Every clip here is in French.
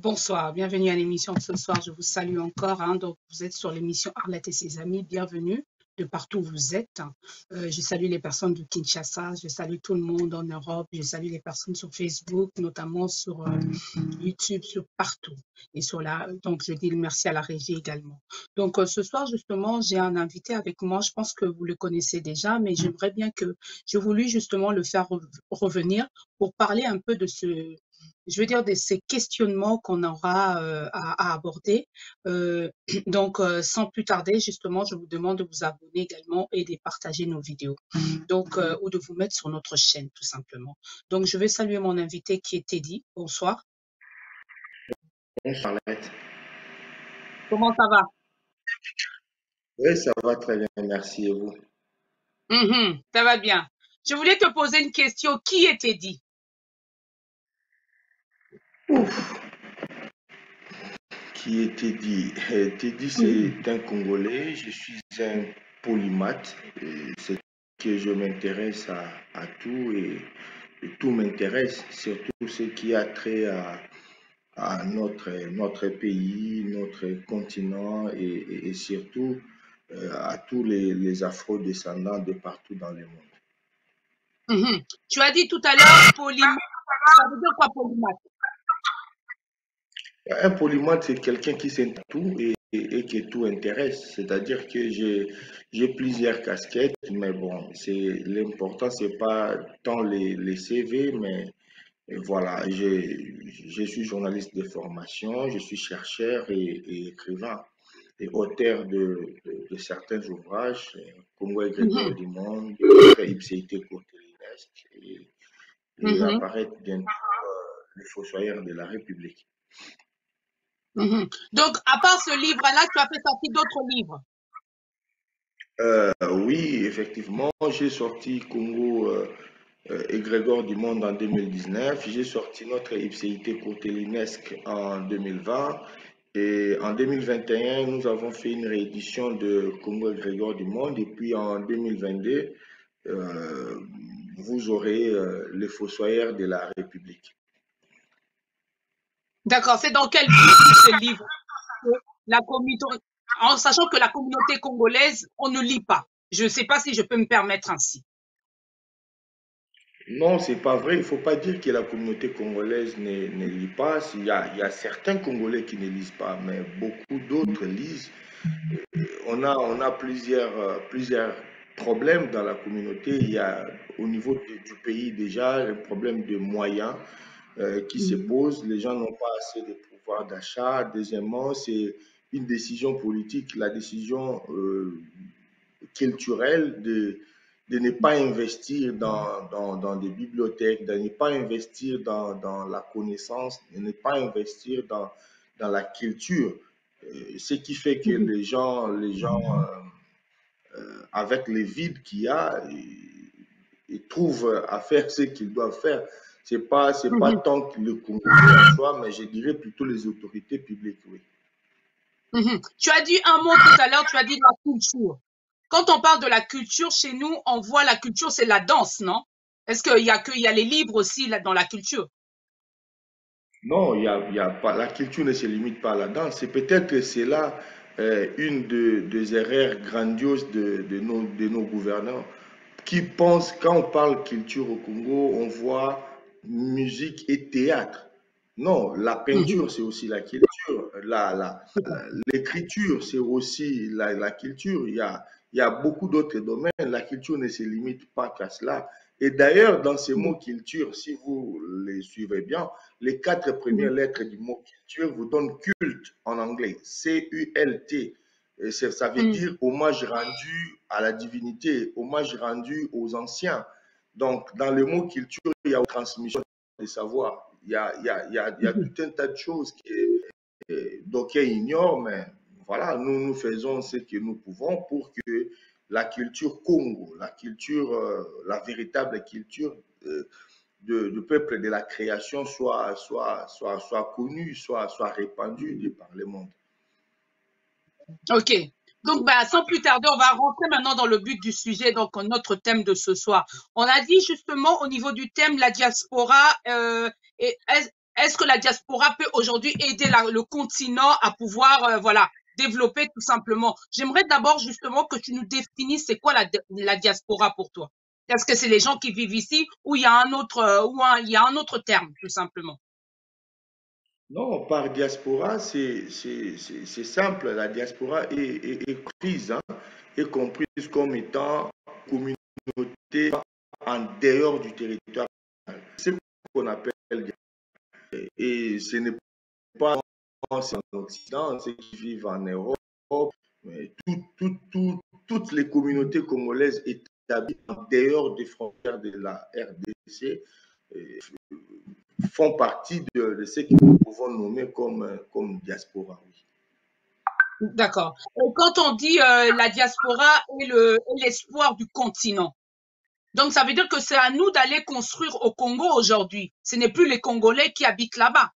Bonsoir, bienvenue à l'émission de ce soir. Je vous salue encore. Donc, vous êtes sur l'émission Arlette et ses amis. Bienvenue de partout où vous êtes. Je salue les personnes de Kinshasa. Je salue tout le monde en Europe. Je salue les personnes sur Facebook, notamment sur YouTube, sur partout. Et donc, je dis merci à la régie également. Donc, ce soir, justement, j'ai un invité avec moi. Je pense que vous le connaissez déjà, mais j'aimerais bien je voulais justement le faire revenir pour parler un peu de de ces questionnements qu'on aura à aborder. Donc, sans plus tarder, justement, je vous demande de vous abonner également et de partager nos vidéos. Donc, ou de vous mettre sur notre chaîne, tout simplement. Donc, je vais saluer mon invité qui est Teddy. Bonsoir. Bonsoir, Arlette. Comment ça va? Oui, ça va très bien, merci. Et vous? Ça va bien. Je voulais te poser une question. Qui est Teddy? Ouf. Qui est Teddy? Teddy, c'est un Congolais. Je suis un polymathe. C'est que je m'intéresse à tout et tout m'intéresse, surtout ce qui a trait à notre pays, notre continent et surtout à tous les afro-descendants de partout dans le monde. Tu as dit tout à l'heure polymathe. Ça veut dire quoi polymathe? Un polymorphe, c'est quelqu'un qui sait tout et que tout intéresse. C'est-à-dire que j'ai plusieurs casquettes, mais bon, l'important, c'est pas tant les CV, mais voilà, je suis journaliste de formation, je suis chercheur et écrivain et auteur de certains ouvrages, Congo et Grégor du Monde, Ipséité Courtellinesque et apparaître bientôt Les Fossoyeurs de la République. Donc, à part ce livre-là, tu as fait sortir d'autres livres? Oui, effectivement, j'ai sorti Congo et Grégor du Monde en 2019. J'ai sorti notre ipséité courtellinesque en 2020. Et en 2021, nous avons fait une réédition de Congo et Grégor du Monde. Et puis en 2022, vous aurez Les Fossoyeurs de la République. D'accord, c'est dans quel but ce livre? La communauté, en sachant que la communauté congolaise, on ne lit pas. Je ne sais pas si je peux me permettre ainsi. Non, c'est pas vrai. Il faut pas dire que la communauté congolaise ne lit pas. Il y a certains Congolais qui ne lisent pas, mais beaucoup d'autres lisent. On a plusieurs problèmes dans la communauté. Il y a au niveau du pays déjà un problème de moyens qui se pose. Les gens n'ont pas assez de pouvoir d'achat. Deuxièmement, c'est une décision politique, la décision culturelle de ne pas investir dans des bibliothèques, de ne pas investir dans la connaissance, de ne pas investir dans la culture. Ce qui fait que les gens avec les vides qu'il y a, ils trouvent à faire ce qu'ils doivent faire. C'est pas tant que le Congo en soi, mais je dirais plutôt les autorités publiques, oui. Tu as dit un mot tout à l'heure, tu as dit la culture. Quand on parle de la culture, chez nous, on voit la culture, c'est la danse, non? Est-ce qu'il y a les livres aussi là, dans la culture? Non, il y a pas, la culture ne se limite pas à la danse. C'est peut-être que c'est là une des erreurs grandioses de nos gouvernants qui pensent, quand on parle culture au Congo, on voit musique et théâtre. Non, la peinture, c'est aussi la culture. L'écriture, c'est aussi la culture. Il y a beaucoup d'autres domaines. La culture ne se limite pas qu'à cela. Et d'ailleurs, dans ces mots culture, si vous les suivez bien, les 4 premières lettres du mot culture vous donnent culte en anglais. C-U-L-T. Et ça veut dire hommage rendu à la divinité, hommage rendu aux anciens. Donc, dans le mot culture, il y a transmission des savoirs. Il y a tout un tas de choses d'aucuns ignorent, mais voilà, nous faisons ce que nous pouvons pour que la culture Congo, la culture, la véritable culture du peuple de la création soit connue, soit répandue par le monde. Ok. Donc, sans plus tarder, on va rentrer maintenant dans le but du sujet, donc notre thème de ce soir. On a dit justement au niveau du thème, la diaspora est-ce que la diaspora peut aujourd'hui aider le continent à pouvoir, voilà, développer tout simplement? J'aimerais d'abord justement que tu nous définisses c'est quoi la diaspora pour toi. Est-ce que c'est les gens qui vivent ici ou il y a un autre, il y a un autre terme, tout simplement? Non, par diaspora, c'est simple. La diaspora est prise, hein, est comprise comme étant communauté en dehors du territoire. C'est ce qu'on appelle diaspora. Et ce n'est pas en Occident, ceux qui vivent en Europe, mais toutes les communautés congolaises établies en dehors des frontières de la RDC font partie de ce que nous pouvons nommer comme diaspora. Oui. D'accord. Et quand on dit la diaspora et l'espoir du continent, donc ça veut dire que c'est à nous d'aller construire au Congo aujourd'hui. Ce n'est plus les Congolais qui habitent là-bas.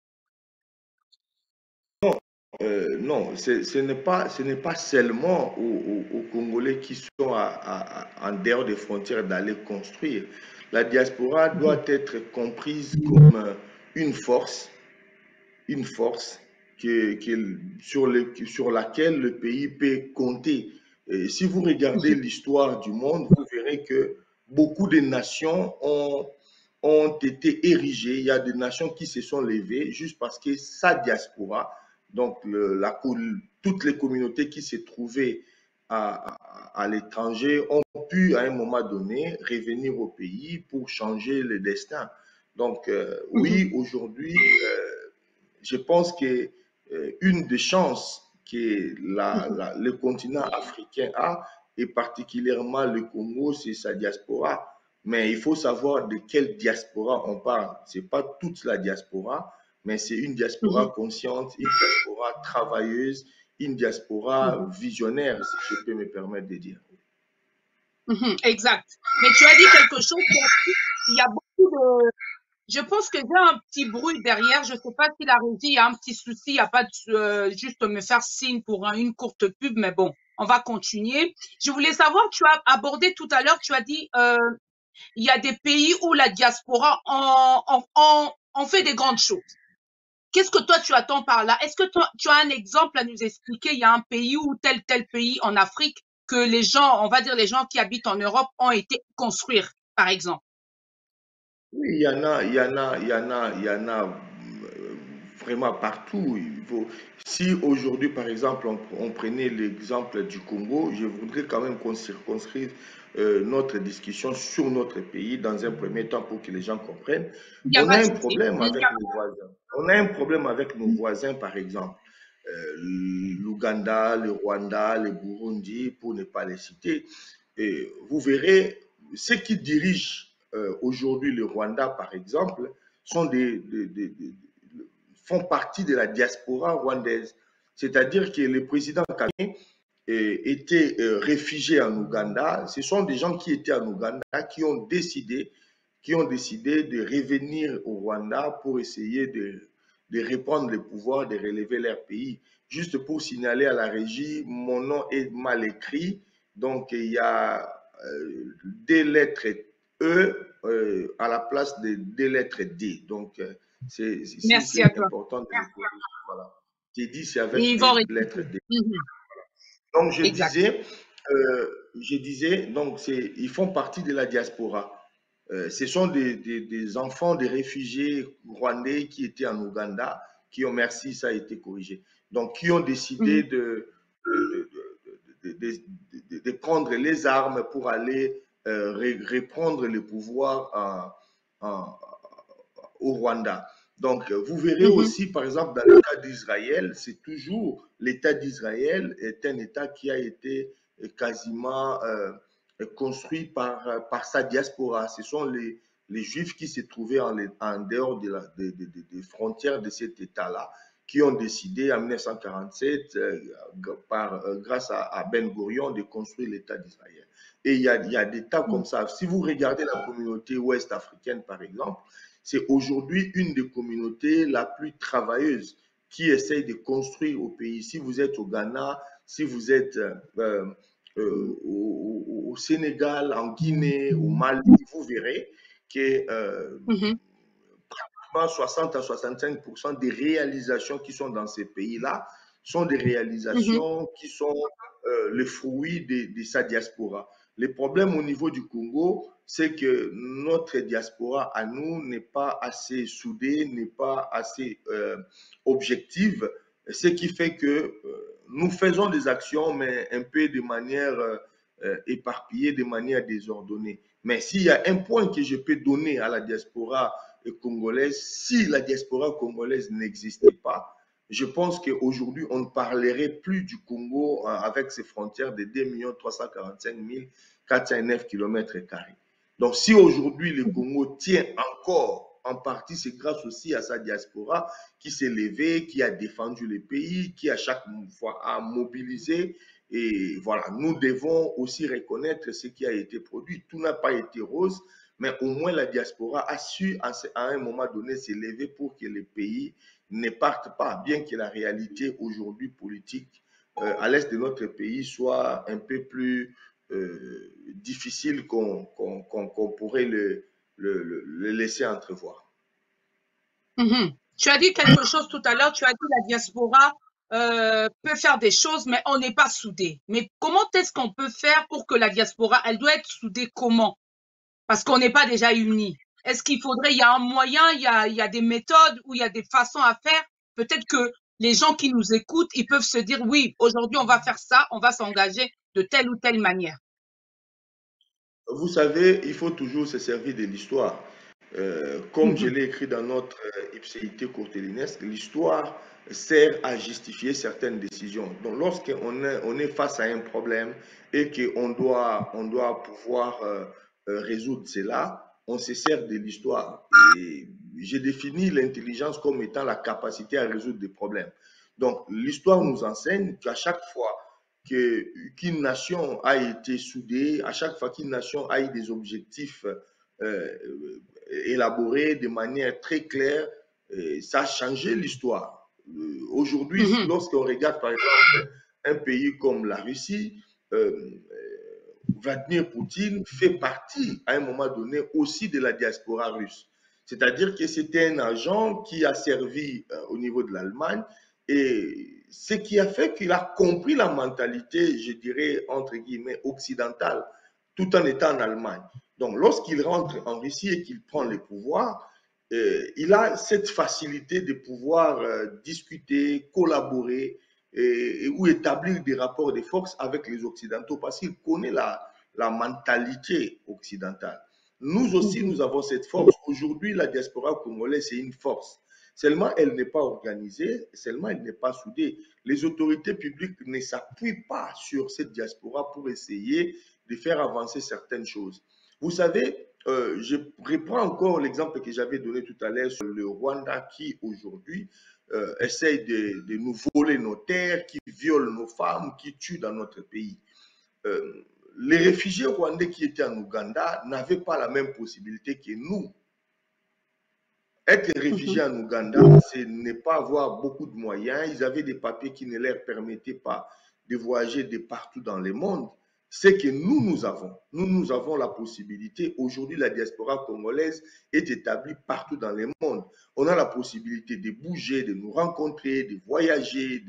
Non, ce n'est pas seulement aux Congolais qui sont en dehors des frontières d'aller construire. La diaspora doit être comprise comme une force sur laquelle le pays peut compter. Et si vous regardez l'histoire du monde, vous verrez que beaucoup de nations ont été érigées. Il y a des nations qui se sont levées juste parce que sa diaspora, donc toutes les communautés qui se trouvaient à l'étranger, ont pu à un moment donné revenir au pays pour changer le destin. Donc oui, aujourd'hui, je pense que une des chances que le continent africain a, et particulièrement le Congo, c'est sa diaspora. Mais il faut savoir de quelle diaspora on parle. Ce n'est pas toute la diaspora, mais c'est une diaspora consciente, une diaspora travailleuse, une diaspora visionnaire, si je peux me permettre de dire. Exact. Mais tu as dit quelque chose, il y a beaucoup de... Je pense que j'ai un petit bruit derrière. Je ne sais pas si la régie, il y a un petit souci, il n'y a pas juste me faire signe pour une courte pub, mais bon, on va continuer. Je voulais savoir, tu as abordé tout à l'heure, tu as dit, il y a des pays où la diaspora en fait des grandes choses. Qu'est-ce que toi tu attends par là? Est-ce que toi, tu as un exemple à nous expliquer? Il y a un pays ou tel pays en Afrique que les gens, on va dire les gens qui habitent en Europe ont été construire, par exemple. Oui, il y en a, il y en a, il y en a, il y en a vraiment partout. Si aujourd'hui, par exemple, on prenait l'exemple du Congo, je voudrais quand même qu'on circonscrive notre discussion sur notre pays dans un premier temps pour que les gens comprennent. Il n'y a On pas a de un souci. problème avec nos voisins. On a un problème avec nos voisins, par exemple. L'Ouganda, le Rwanda, le Burundi, pour ne pas les citer. Et vous verrez, ceux qui dirigent aujourd'hui le Rwanda, par exemple, sont font partie de la diaspora rwandaise. C'est-à-dire que le président Kagame était réfugié en Ouganda. Ce sont des gens qui étaient en Ouganda qui ont décidé de revenir au Rwanda pour essayer de reprendre le pouvoir, de relever leur pays. Juste pour signaler à la régie, mon nom est mal écrit. Donc, il y a des lettres E à la place des lettres D. Donc, c'est Merci à toi. important de le corriger. Voilà. J'ai dit, c'est avec Ils vont des lettres rectifier. D. Donc, Exact. je disais, donc, ils font partie de la diaspora. Ce sont des enfants des réfugiés rwandais qui étaient en Ouganda, qui ont, merci, ça a été corrigé, donc qui ont décidé de prendre les armes pour aller reprendre le pouvoir au Rwanda. Donc, vous verrez aussi, par exemple, dans le cas d'Israël, c'est toujours l'État d'Israël est un État qui a été quasiment construit par sa diaspora. Ce sont les Juifs qui se trouvaient en dehors des frontières de cet État-là, qui ont décidé en 1947, grâce à Ben Gurion, de construire l'État d'Israël. Et il y a des tas comme ça. Si vous regardez la communauté ouest africaine, par exemple, c'est aujourd'hui une des communautés la plus travailleuse qui essaye de construire au pays. Si vous êtes au Ghana, si vous êtes au Sénégal, en Guinée, au Mali, vous verrez que pratiquement 60 à 65% des réalisations qui sont dans ces pays-là sont des mhm, réalisations qui sont le fruit de sa diaspora. Le problème au niveau du Congo, c'est que notre diaspora à nous n'est pas assez soudée, n'est pas assez objective, ce qui fait que nous faisons des actions, mais un peu de manière éparpillée, de manière désordonnée. Mais s'il y a un point que je peux donner à la diaspora congolaise, si la diaspora congolaise n'existait pas, je pense qu'aujourd'hui, on ne parlerait plus du Congo avec ses frontières de 2 345 409 km². Donc, si aujourd'hui le Congo tient encore en partie, c'est grâce aussi à sa diaspora qui s'est levée, qui a défendu le pays, qui à chaque fois a mobilisé. Et voilà, nous devons aussi reconnaître ce qui a été produit. Tout n'a pas été rose, mais au moins la diaspora a su à un moment donné s'élever pour que le pays ne parte pas, bien que la réalité aujourd'hui politique à l'est de notre pays soit un peu plus difficile qu'on pourrait le laisser entrevoir. mhm. Tu as dit quelque chose tout à l'heure, tu as dit la diaspora peut faire des choses, mais on n'est pas soudé. Mais comment est-ce qu'on peut faire pour que la diaspora, elle doit être soudée comment? Parce qu'on n'est pas déjà unis. Est-ce qu'il faudrait, il y a un moyen, il y a des méthodes ou il y a des façons à faire? Peut-être que les gens qui nous écoutent, ils peuvent se dire, oui, aujourd'hui, on va faire ça, on va s'engager de telle ou telle manière. Vous savez, il faut toujours se servir de l'histoire. Comme je Mhm, l'ai écrit dans notre ipséité courtélinesque, l'histoire sert à justifier certaines décisions. Donc, lorsqu'on on est face à un problème et on doit pouvoir résoudre cela, on se sert de l'histoire. Et j'ai défini l'intelligence comme étant la capacité à résoudre des problèmes. Donc, l'histoire nous enseigne qu'à chaque fois qu'une nation a été soudée, à chaque fois qu'une nation a eu des objectifs euh, élaborés de manière très claire, ça a changé l'histoire. Aujourd'hui, mhm, lorsqu'on regarde par exemple un pays comme la Russie, euh, Vladimir Poutine fait partie à un moment donné aussi de la diaspora russe. C'est-à-dire que c'était un agent qui a servi au niveau de l'Allemagne et ce qui a fait qu'il a compris la mentalité, je dirais, entre guillemets, occidentale, tout en étant en Allemagne. Donc, lorsqu'il rentre en Russie et qu'il prend le pouvoir, il a cette facilité de pouvoir discuter, collaborer ou établir des rapports de force avec les Occidentaux parce qu'il connaît la mentalité occidentale. Nous aussi, mhm, nous avons cette force. Aujourd'hui, la diaspora congolaise, c'est une force. Seulement, elle n'est pas organisée, seulement, elle n'est pas soudée. Les autorités publiques ne s'appuient pas sur cette diaspora pour essayer de faire avancer certaines choses. Vous savez, je reprends encore l'exemple que j'avais donné tout à l'heure sur le Rwanda qui, aujourd'hui, essaye de nous voler nos terres, qui violent nos femmes, qui tuent dans notre pays. Euh, les réfugiés rwandais qui étaient en Ouganda n'avaient pas la même possibilité que nous. Être réfugié mhm, en Ouganda, ce n'est pas avoir beaucoup de moyens. Ils avaient des papiers qui ne leur permettaient pas de voyager de partout dans le monde. C'est que nous avons. Nous avons la possibilité. Aujourd'hui, la diaspora congolaise est établie partout dans le monde. On a la possibilité de bouger, de nous rencontrer, de voyager.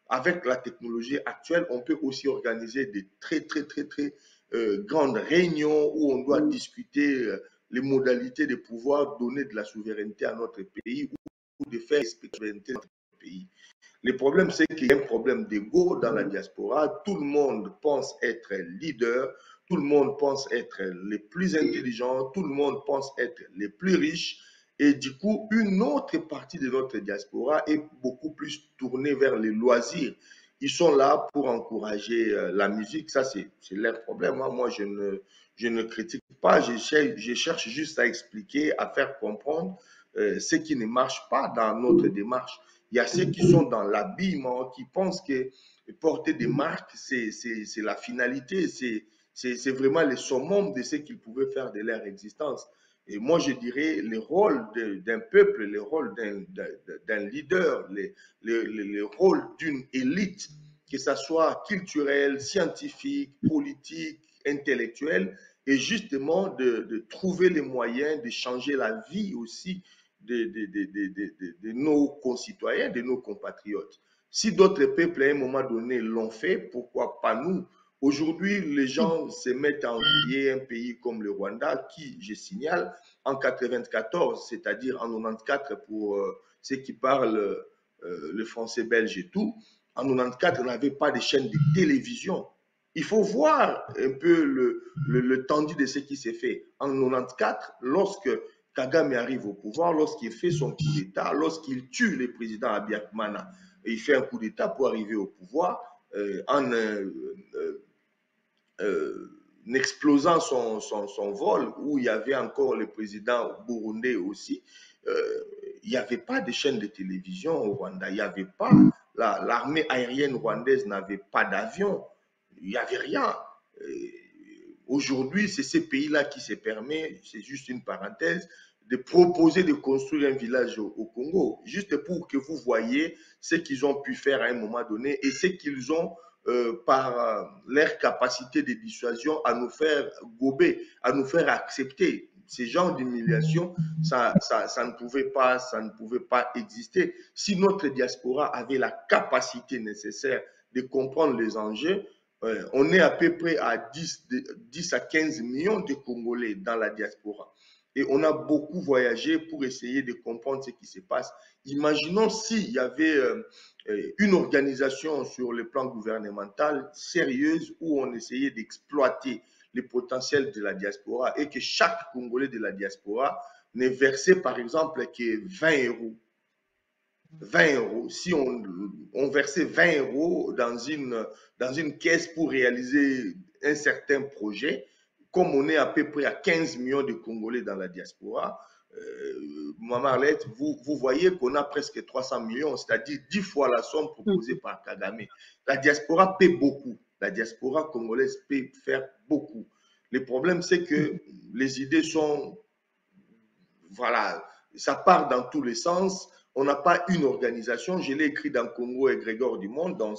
Avec la technologie actuelle, on peut aussi organiser des très grandes réunions où on doit discuter les modalités de pouvoir donner de la souveraineté à notre pays ou de faire respecter la souveraineté de notre pays. Le problème, c'est qu'il y a un problème d'ego dans la diaspora. Tout le monde pense être leader, tout le monde pense être les plus intelligents, tout le monde pense être les plus riches. Et du coup, une autre partie de notre diaspora est beaucoup plus tournée vers les loisirs. Ils sont là pour encourager la musique. Ça, c'est leur problème. Moi, je ne critique pas. Je cherche juste à expliquer, à faire comprendre ce qui ne marche pas dans notre démarche. Il y a ceux qui sont dans l'habillement, qui pensent que porter des marques, c'est la finalité, c'est vraiment le summum de ce qu'ils pouvaient faire de leur existence. Et moi, je dirais le rôle d'un peuple, le rôle d'un leader, le rôle d'une élite, que ce soit culturelle, scientifique, politique, intellectuelle, et justement de trouver les moyens de changer la vie aussi de nos concitoyens, de nos compatriotes. Si d'autres peuples à un moment donné l'ont fait, pourquoi pas nous? Aujourd'hui, les gens se mettent à envier un pays comme le Rwanda qui, je signale, en 94, c'est-à-dire en 94 pour ceux qui parlent le français belge et tout, en 94, n'avait pas de chaîne de télévision. Il faut voir un peu le tendu de ce qui s'est fait. En 94, lorsque Kagame arrive au pouvoir, lorsqu'il fait son coup d'État, lorsqu'il tue le président Abiyakumana, il fait un coup d'État pour arriver au pouvoir en explosant son vol, où il y avait encore le président burundais aussi. Il n'y avait pas de chaîne de télévision au Rwanda, il n'y avait pas, l'armée aérienne rwandaise n'avait pas d'avion, il n'y avait rien. Aujourd'hui, c'est ces pays-là qui se permet, c'est juste une parenthèse, de proposer de construire un village au Congo, juste pour que vous voyez ce qu'ils ont pu faire à un moment donné et ce qu'ils ont par leur capacité de dissuasion à nous faire gober, à nous faire accepter. Ces genres d'humiliation, ça ne pouvait pas exister. Si notre diaspora avait la capacité nécessaire de comprendre les enjeux, on est à peu près à 10 à 15 millions de Congolais dans la diaspora. Et on a beaucoup voyagé pour essayer de comprendre ce qui se passe. Imaginons s'il y avait une organisation sur le plan gouvernemental sérieuse où on essayait d'exploiter les potentiels de la diaspora et que chaque Congolais de la diaspora ne versait par exemple que 20 euros. 20 euros. Si on versait 20 euros dans une caisse pour réaliser un certain projet, comme on est à peu près à 15 millions de Congolais dans la diaspora, Maman Arlette, vous voyez qu'on a presque 300 millions, c'est-à-dire 10 fois la somme proposée par Kagame. La diaspora paie beaucoup. La diaspora congolaise peut faire beaucoup. Le problème, c'est que les idées sont, voilà, ça part dans tous les sens. On n'a pas une organisation. Je l'ai écrit dans Congo et Grégor du Monde, dans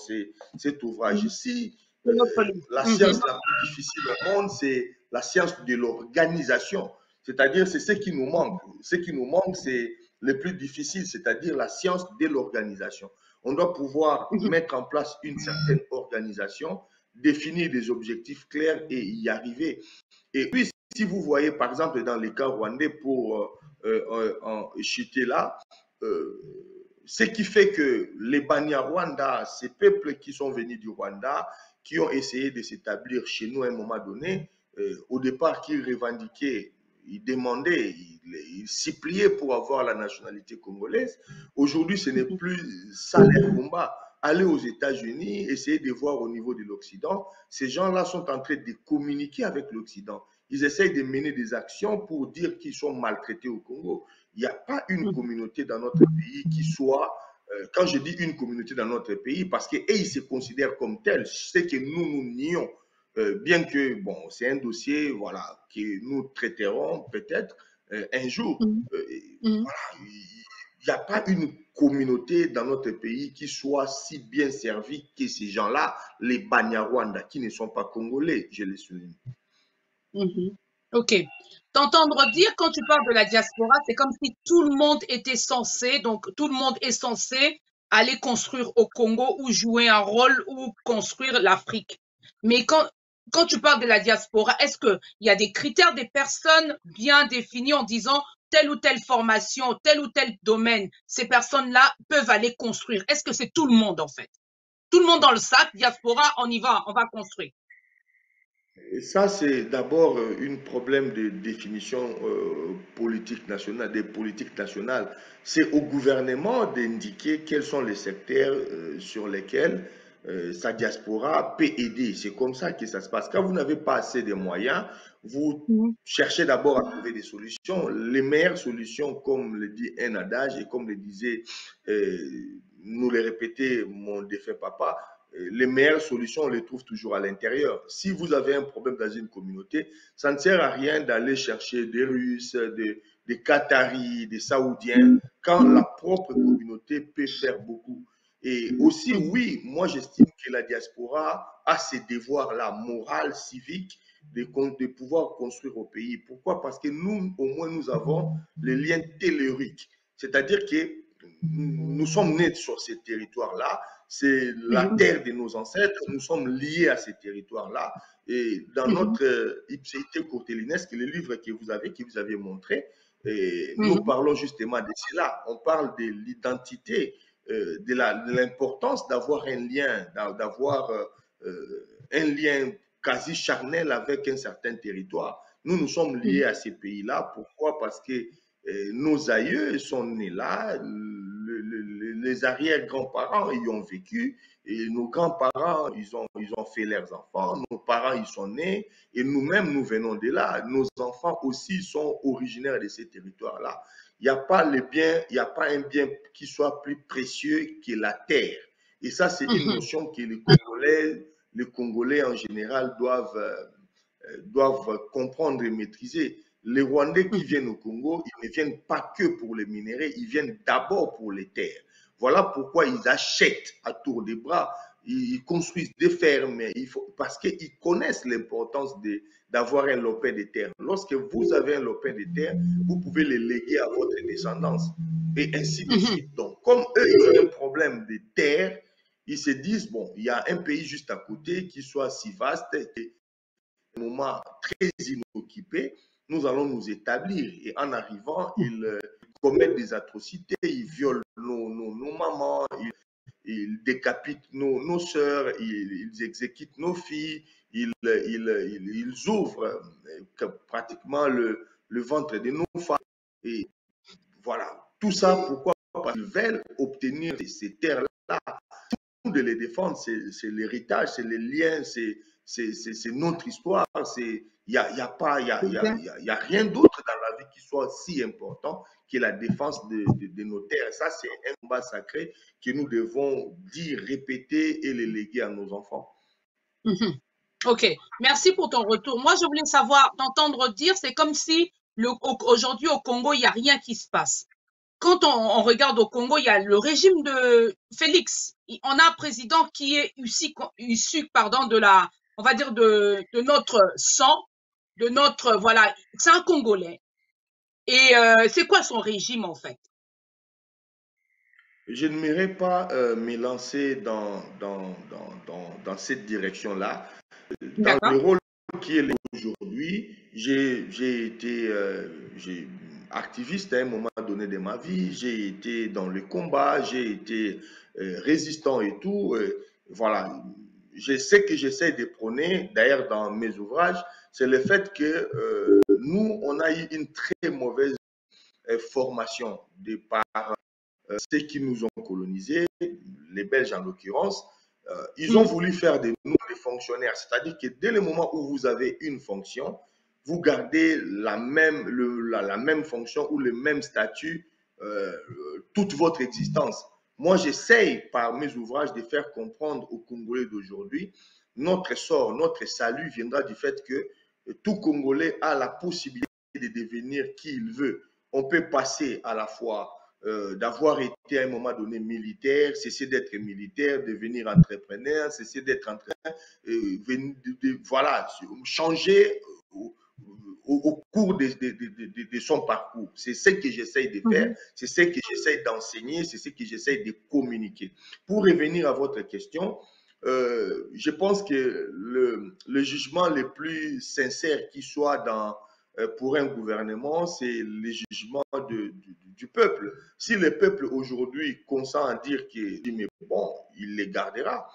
cet ouvrage-ci. La science la plus difficile au monde, c'est la science de l'organisation. C'est-à-dire, c'est ce qui nous manque. Ce qui nous manque, c'est le plus difficile, c'est-à-dire la science de l'organisation. On doit pouvoir mettre en place une certaine organisation, définir des objectifs clairs et y arriver. Et puis, si vous voyez, par exemple, dans les cas rwandais, pour chuter là, ce qui fait que les Banyarwanda, ces peuples qui sont venus du Rwanda, qui ont essayé de s'établir chez nous à un moment donné, au départ, qui revendiquaient, ils demandaient, ils s'y pliaient pour avoir la nationalité congolaise. Aujourd'hui, ce n'est plus ça leur combat. Aller aux États-Unis, essayer de voir au niveau de l'Occident, ces gens-là sont en train de communiquer avec l'Occident. Ils essayent de mener des actions pour dire qu'ils sont maltraités au Congo. Il n'y a pas une communauté dans notre pays qui soit, quand je dis une communauté dans notre pays, parce qu'ils se considèrent comme tels, c'est que nous nions, bien que, bon, c'est un dossier, voilà, que nous traiterons peut-être un jour. Voilà, il n'y a pas une communauté dans notre pays qui soit si bien servie que ces gens-là, les Banyarwanda, qui ne sont pas congolais, je le souligne. Ok. T'entendre dire quand tu parles de la diaspora, c'est comme si tout le monde était censé, donc tout le monde est censé aller construire au Congo ou jouer un rôle ou construire l'Afrique. Mais quand tu parles de la diaspora, est-ce qu'il y a des critères des personnes bien définis en disant telle ou telle formation, tel ou tel domaine, ces personnes-là peuvent aller construire? Est-ce que c'est tout le monde en fait? Tout le monde dans le sac, diaspora, on y va, on va construire. Et ça, c'est d'abord un problème de définition politique nationale, des politiques nationales. C'est au gouvernement d'indiquer quels sont les secteurs sur lesquels sa diaspora peut aider. C'est comme ça que ça se passe. Quand vous n'avez pas assez de moyens, vous cherchez d'abord à trouver des solutions. Les meilleures solutions, comme le dit un adage et comme le disait, nous le répétait mon défunt papa, les meilleures solutions, on les trouve toujours à l'intérieur. Si vous avez un problème dans une communauté, ça ne sert à rien d'aller chercher des Russes, des Qataris, des Saoudiens, quand la propre communauté peut faire beaucoup. Et aussi, oui, moi j'estime que la diaspora a ses devoirs, la morale civique, de pouvoir construire au pays. Pourquoi? Parce que nous, au moins, nous avons le lien tellurique. C'est-à-dire que nous sommes nés sur ces territoires-là, c'est la terre de nos ancêtres, nous sommes liés à ces territoires-là. Et dans notre Ipséité courtélinesque, le livre que vous avez montré, nous parlons justement de cela. On parle de l'identité, de l'importance d'avoir un lien, d'avoir un lien quasi charnel avec un certain territoire. Nous sommes liés à ces pays-là. Pourquoi? Parce que nos aïeux sont nés là, les arrière-grands-parents y ont vécu, et nos grands-parents, ils ont fait leurs enfants, nos parents, ils sont nés, et nous-mêmes, nous venons de là. Nos enfants aussi sont originaires de ces territoires-là. Il n'y a pas il n'y a pas un bien qui soit plus précieux que la terre. Et ça, c'est une notion que les Congolais en général doivent comprendre et maîtriser. Les Rwandais qui viennent au Congo, ils ne viennent pas que pour les minéraux, ils viennent d'abord pour les terres. Voilà pourquoi ils achètent à tour de bras, ils construisent des fermes, parce qu'ils connaissent l'importance d'avoir un lopin de terre. Lorsque vous avez un lopin de terre, vous pouvez le léguer à votre descendance, et ainsi de suite. Donc, comme eux, ils ont un problème de terre, ils se disent, bon, il y a un pays juste à côté qui soit si vaste, un moment très inoccupé, nous allons nous établir. Et en arrivant, ils commettent des atrocités, ils violent nos mamans, ils décapitent nos sœurs, ils exécutent nos filles, ils ouvrent pratiquement le ventre de nos femmes. Et voilà, tout ça pourquoi? Parce qu'ils veulent obtenir ces terres-là. De les défendre, c'est l'héritage, c'est les liens, c'est notre histoire. Il n'y a rien d'autre dans la vie qui soit si important que la défense de nos terres. Ça, c'est un combat sacré que nous devons dire, répéter et le léguer à nos enfants. Ok, merci pour ton retour. Moi, je voulais savoir, t'entendre dire, c'est comme si aujourd'hui au Congo, il n'y a rien qui se passe. Quand on regarde au Congo, il y a le régime de Félix. On a un président qui est issu pardon, on va dire de notre sang, de notre, voilà, c'est un Congolais. Et c'est quoi son régime en fait? Je ne m'aimerais pas me lancer dans cette direction-là. Dans le rôle qui est aujourd'hui, j'ai été activiste à un moment donné de ma vie, j'ai été dans le combat, j'ai été résistant et tout. Voilà, ce que j'essaie de prôner, d'ailleurs dans mes ouvrages, c'est le fait que nous, on a eu une très mauvaise formation de par ceux qui nous ont colonisés, les Belges en l'occurrence. Ils ont voulu faire de nous des fonctionnaires, c'est-à-dire que dès le moment où vous avez une fonction, vous gardez la même fonction ou le même statut toute votre existence. Moi, j'essaye par mes ouvrages de faire comprendre aux Congolais d'aujourd'hui, notre sort, notre salut viendra du fait que tout Congolais a la possibilité de devenir qui il veut. On peut passer à la fois d'avoir été à un moment donné militaire, cesser d'être militaire, devenir entrepreneur, cesser d'être entrepreneur, voilà, changer au cours de son parcours. C'est ce que j'essaye de faire, c'est ce que j'essaye d'enseigner, c'est ce que j'essaye de communiquer. Pour revenir à votre question, je pense que le jugement le plus sincère qui soit pour un gouvernement, c'est le jugement du peuple. Si le peuple aujourd'hui consent à dire que, mais bon, il les gardera.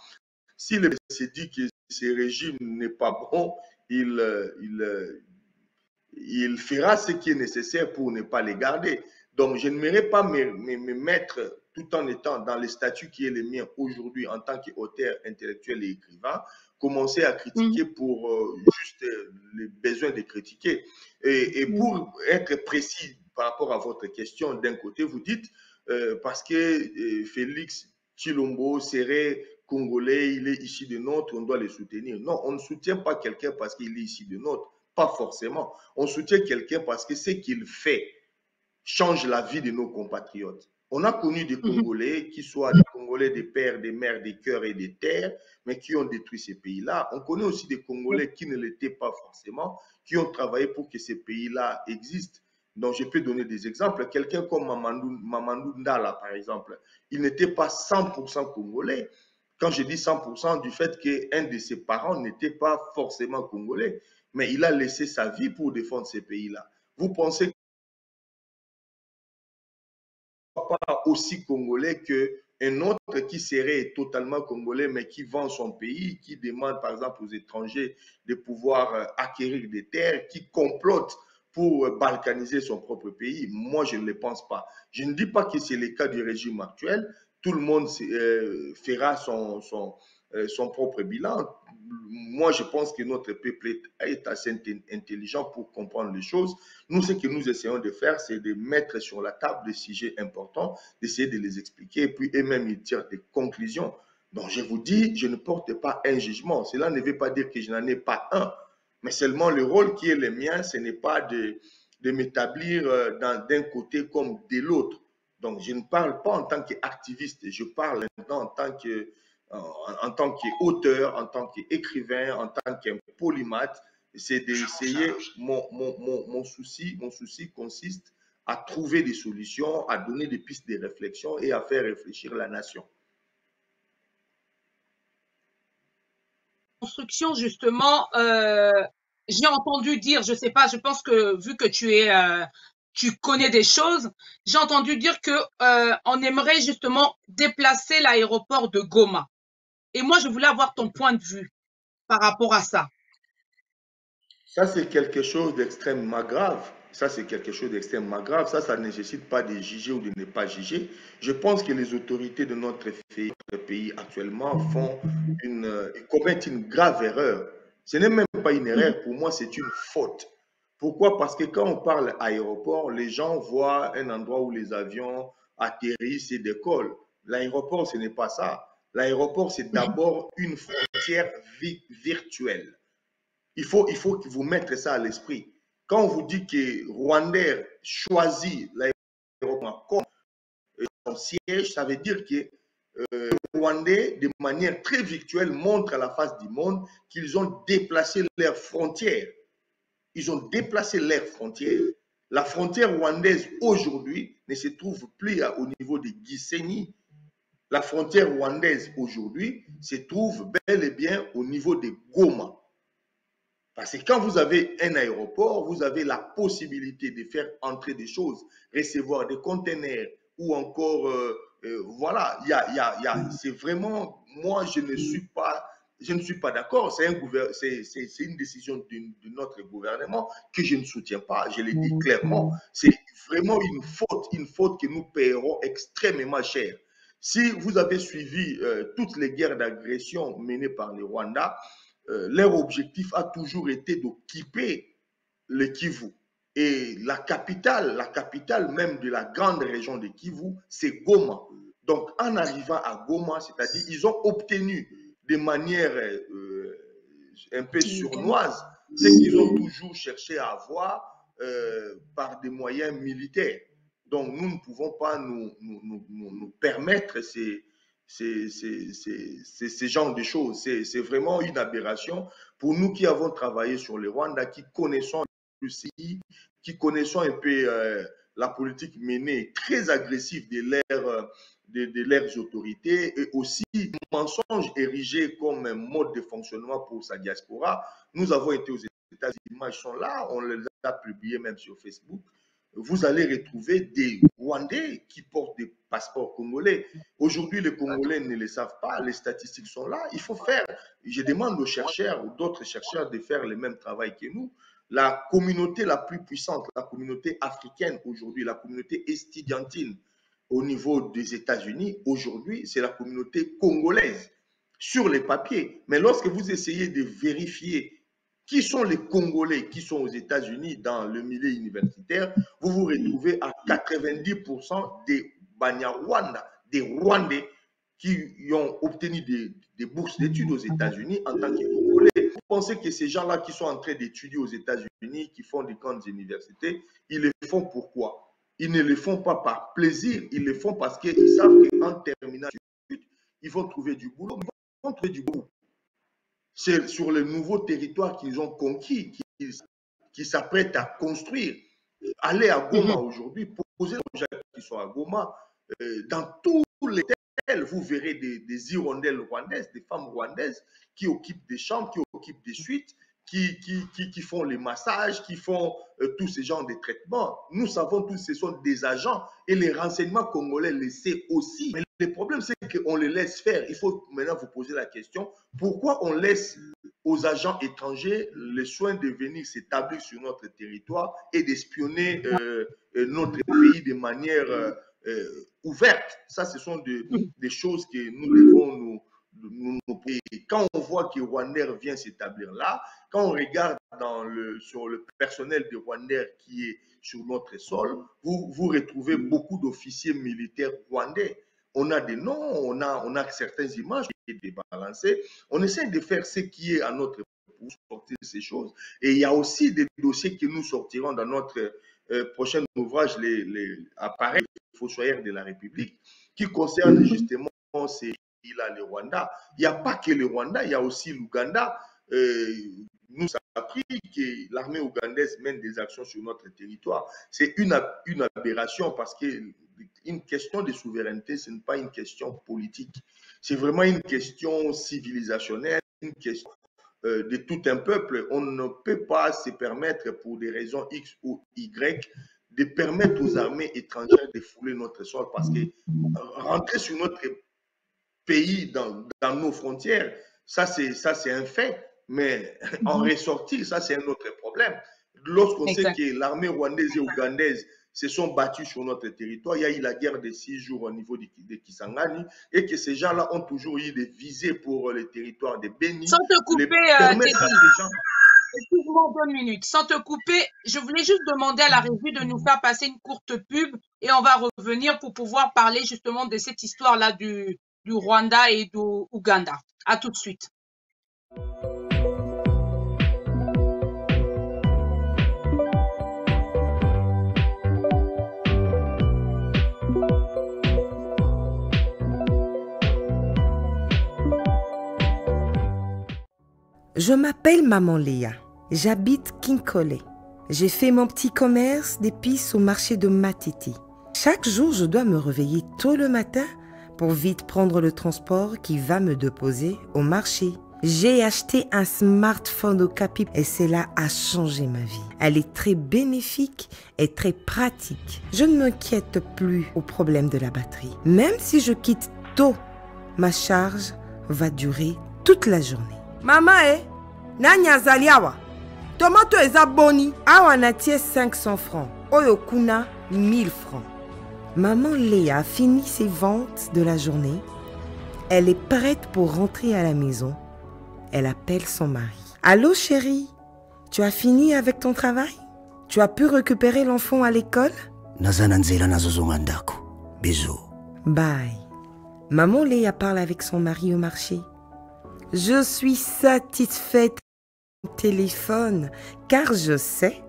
Si le peuple se dit que ce régime n'est pas bon, il fera ce qui est nécessaire pour ne pas les garder. Donc, je ne m'aimerais pas me mettre, tout en étant dans le statut qui est le mien aujourd'hui en tant qu'auteur intellectuel et écrivain, commencer à critiquer pour juste les besoins de critiquer. Et pour être précis par rapport à votre question, d'un côté, vous dites, parce que Félix Tshilombo serait congolais, il est ici de nôtre, on doit le soutenir. Non, on ne soutient pas quelqu'un parce qu'il est ici de nôtre. Pas forcément. On soutient quelqu'un parce que ce qu'il fait change la vie de nos compatriotes. On a connu des Congolais qui soient des Congolais des pères, des mères, des cœurs et des terres, mais qui ont détruit ces pays-là. On connaît aussi des Congolais qui ne l'étaient pas forcément, qui ont travaillé pour que ces pays-là existent. Donc, je peux donner des exemples. Quelqu'un comme Mamadou Ndala, par exemple, il n'était pas 100% congolais. Quand je dis 100%, du fait qu'un de ses parents n'était pas forcément congolais, mais il a laissé sa vie pour défendre ces pays-là. Vous pensez pas aussi congolais qu'un autre qui serait totalement congolais, mais qui vend son pays, qui demande par exemple aux étrangers de pouvoir acquérir des terres, qui complote pour balkaniser son propre pays? Moi, je ne le pense pas. Je ne dis pas que c'est le cas du régime actuel. Tout le monde fera son propre bilan. Moi, je pense que notre peuple est assez intelligent pour comprendre les choses. Nous, ce que nous essayons de faire, c'est de mettre sur la table des sujets importants, d'essayer de les expliquer, et puis eux-mêmes, ils tirent des conclusions. Donc, je vous dis, je ne porte pas un jugement. Cela ne veut pas dire que je n'en ai pas un, mais seulement le rôle qui est le mien, ce n'est pas de m'établir d'un côté comme de l'autre. Donc, je ne parle pas en tant qu'activiste, je parle maintenant en tant qu'auteur, en tant qu'écrivain, en tant que polymathe. C'est d'essayer, mon souci consiste à trouver des solutions, à donner des pistes de réflexion et à faire réfléchir la nation. Construction, justement, j'ai entendu dire, je sais pas, je pense que vu que tu connais des choses, j'ai entendu dire que on aimerait justement déplacer l'aéroport de Goma. Et moi, je voulais avoir ton point de vue par rapport à ça. Ça, c'est quelque chose d'extrêmement grave. Ça, c'est quelque chose d'extrêmement grave. Ça ne nécessite pas de juger ou de ne pas juger. Je pense que les autorités de notre pays actuellement commettent une grave erreur. Ce n'est même pas une erreur. Pour moi, c'est une faute. Pourquoi? Parce que quand on parle aéroport, les gens voient un endroit où les avions atterrissent et décollent. L'aéroport, ce n'est pas ça. L'aéroport, c'est d'abord une frontière virtuelle. Il faut que vous mettez ça à l'esprit. Quand on vous dit que Rwandais choisit l'aéroport comme son siège, ça veut dire que les Rwandais, de manière très virtuelle, montrent à la face du monde qu'ils ont déplacé leurs frontières. Ils ont déplacé leurs frontières. La frontière rwandaise aujourd'hui ne se trouve plus au niveau de Gisenyi. La frontière rwandaise aujourd'hui se trouve bel et bien au niveau de Goma. Parce que quand vous avez un aéroport, vous avez la possibilité de faire entrer des choses, recevoir des conteneurs ou encore, voilà, c'est vraiment, moi, je ne suis pas d'accord. C'est une décision de notre gouvernement que je ne soutiens pas. Je l'ai dit clairement. C'est vraiment une faute que nous paierons extrêmement cher. Si vous avez suivi toutes les guerres d'agression menées par les Rwandais, leur objectif a toujours été d'occuper le Kivu. Et la capitale même de la grande région de Kivu, c'est Goma. Donc, en arrivant à Goma, c'est-à-dire, ils ont obtenu de manière un peu sournoise ce qu'ils ont toujours cherché à avoir par des moyens militaires. Donc, nous ne pouvons pas nous permettre ce genre de choses. C'est vraiment une aberration pour nous qui avons travaillé sur le Rwanda, qui connaissons qui connaissons un peu la politique menée très agressive de leurs autorités et aussi le mensonge érigé comme un mode de fonctionnement pour sa diaspora. Nous avons été aux États-Unis, les images sont là, on les a publiées même sur Facebook. Vous allez retrouver des Rwandais qui portent des passeports congolais. Aujourd'hui, les Congolais ne le savent pas, les statistiques sont là. Il faut faire, je demande aux chercheurs ou d'autres chercheurs de faire le même travail que nous. La communauté la plus puissante, la communauté africaine aujourd'hui, la communauté estudiantine au niveau des États-Unis, aujourd'hui, c'est la communauté congolaise sur les papiers. Mais lorsque vous essayez de vérifier qui sont les Congolais qui sont aux États-Unis dans le milieu universitaire, vous vous retrouvez à 90% des Banyarwanda, des Rwandais qui ont obtenu des bourses d'études aux États-Unis en tant que Congolais. Vous pensez que ces gens-là qui sont en train d'étudier aux États-Unis, qui font des grandes universités, ils le font pourquoi? ils ne le font pas par plaisir, ils le font parce qu'ils savent qu'en terminant, ils vont trouver du boulot. Ils vont trouver du boulot. C'est sur les nouveaux territoires qu'ils ont conquis, qu'ils s'apprêtent à construire. Aller à Goma aujourd'hui, poser aux gens qui sont à Goma, dans tous les hôtels, vous verrez des hirondelles rwandaises, des femmes rwandaises qui occupent des chambres, qui occupent des suites, qui font les massages, qui font tous ces genres de traitements. Nous savons tous ce sont des agents et les renseignements congolais le savent aussi. Mais le problème, c'est qu'on les laisse faire. Il faut maintenant vous poser la question, pourquoi on laisse aux agents étrangers le soin de venir s'établir sur notre territoire et d'espionner notre pays de manière ouverte? Ça, ce sont des choses que nous devons nous quand on voit que Rwanda vient s'établir là, quand on regarde sur le personnel de Rwanda qui est sur notre sol, vous retrouvez beaucoup d'officiers militaires rwandais. On a des noms, on a certaines images qui sont débalancées. On essaie de faire ce qui est à notre pour sortir ces choses. Et il y a aussi des dossiers que nous sortirons dans notre prochain ouvrage, les appareils fossoyeurs de la République, qui concernent justement ces pays-là, le Rwanda. Il n'y a pas que le Rwanda, il y a aussi l'Ouganda. Nous avons appris que l'armée ougandaise mène des actions sur notre territoire. C'est une aberration parce qu'une question de souveraineté, ce n'est pas une question politique. C'est vraiment une question civilisationnelle, une question de tout un peuple. On ne peut pas se permettre, pour des raisons X ou Y, de permettre aux armées étrangères de fouler notre sol parce que rentrer sur notre pays, dans nos frontières, ça c'est un fait. Mais en ressortir, ça c'est un autre problème. Lorsqu'on sait que l'armée rwandaise et ougandaise se sont battus sur notre territoire, il y a eu la guerre de 6 jours au niveau de Kisangani, et que ces gens-là ont toujours eu des visées pour le territoire de Beni. Sans te couper, excuse-moi 2 minutes. Sans te couper, je voulais juste demander à la régie de nous faire passer une courte pub et on va revenir pour pouvoir parler justement de cette histoire-là du Rwanda et du Ouganda. À tout de suite. Je m'appelle Maman Léa. J'habite Kinkole. J'ai fait mon petit commerce d'épices au marché de Matiti. Chaque jour, je dois me réveiller tôt le matin pour vite prendre le transport qui va me déposer au marché. J'ai acheté un smartphone Okapi et cela a changé ma vie. Elle est très bénéfique et très pratique. Je ne m'inquiète plus au problème de la batterie. Même si je quitte tôt, ma charge va durer toute la journée. Maman, nanya zaliawa. Tomato eza boni. Awa natie 500 francs. Oyokuna 1000 francs. Maman Léa a fini ses ventes de la journée. Elle est prête pour rentrer à la maison. Elle appelle son mari. Allô chérie, tu as fini avec ton travail? Tu as pu récupérer l'enfant à l'école? Bisous. Bye. Maman Léa parle avec son mari au marché. Je suis satisfaite du téléphone car je sais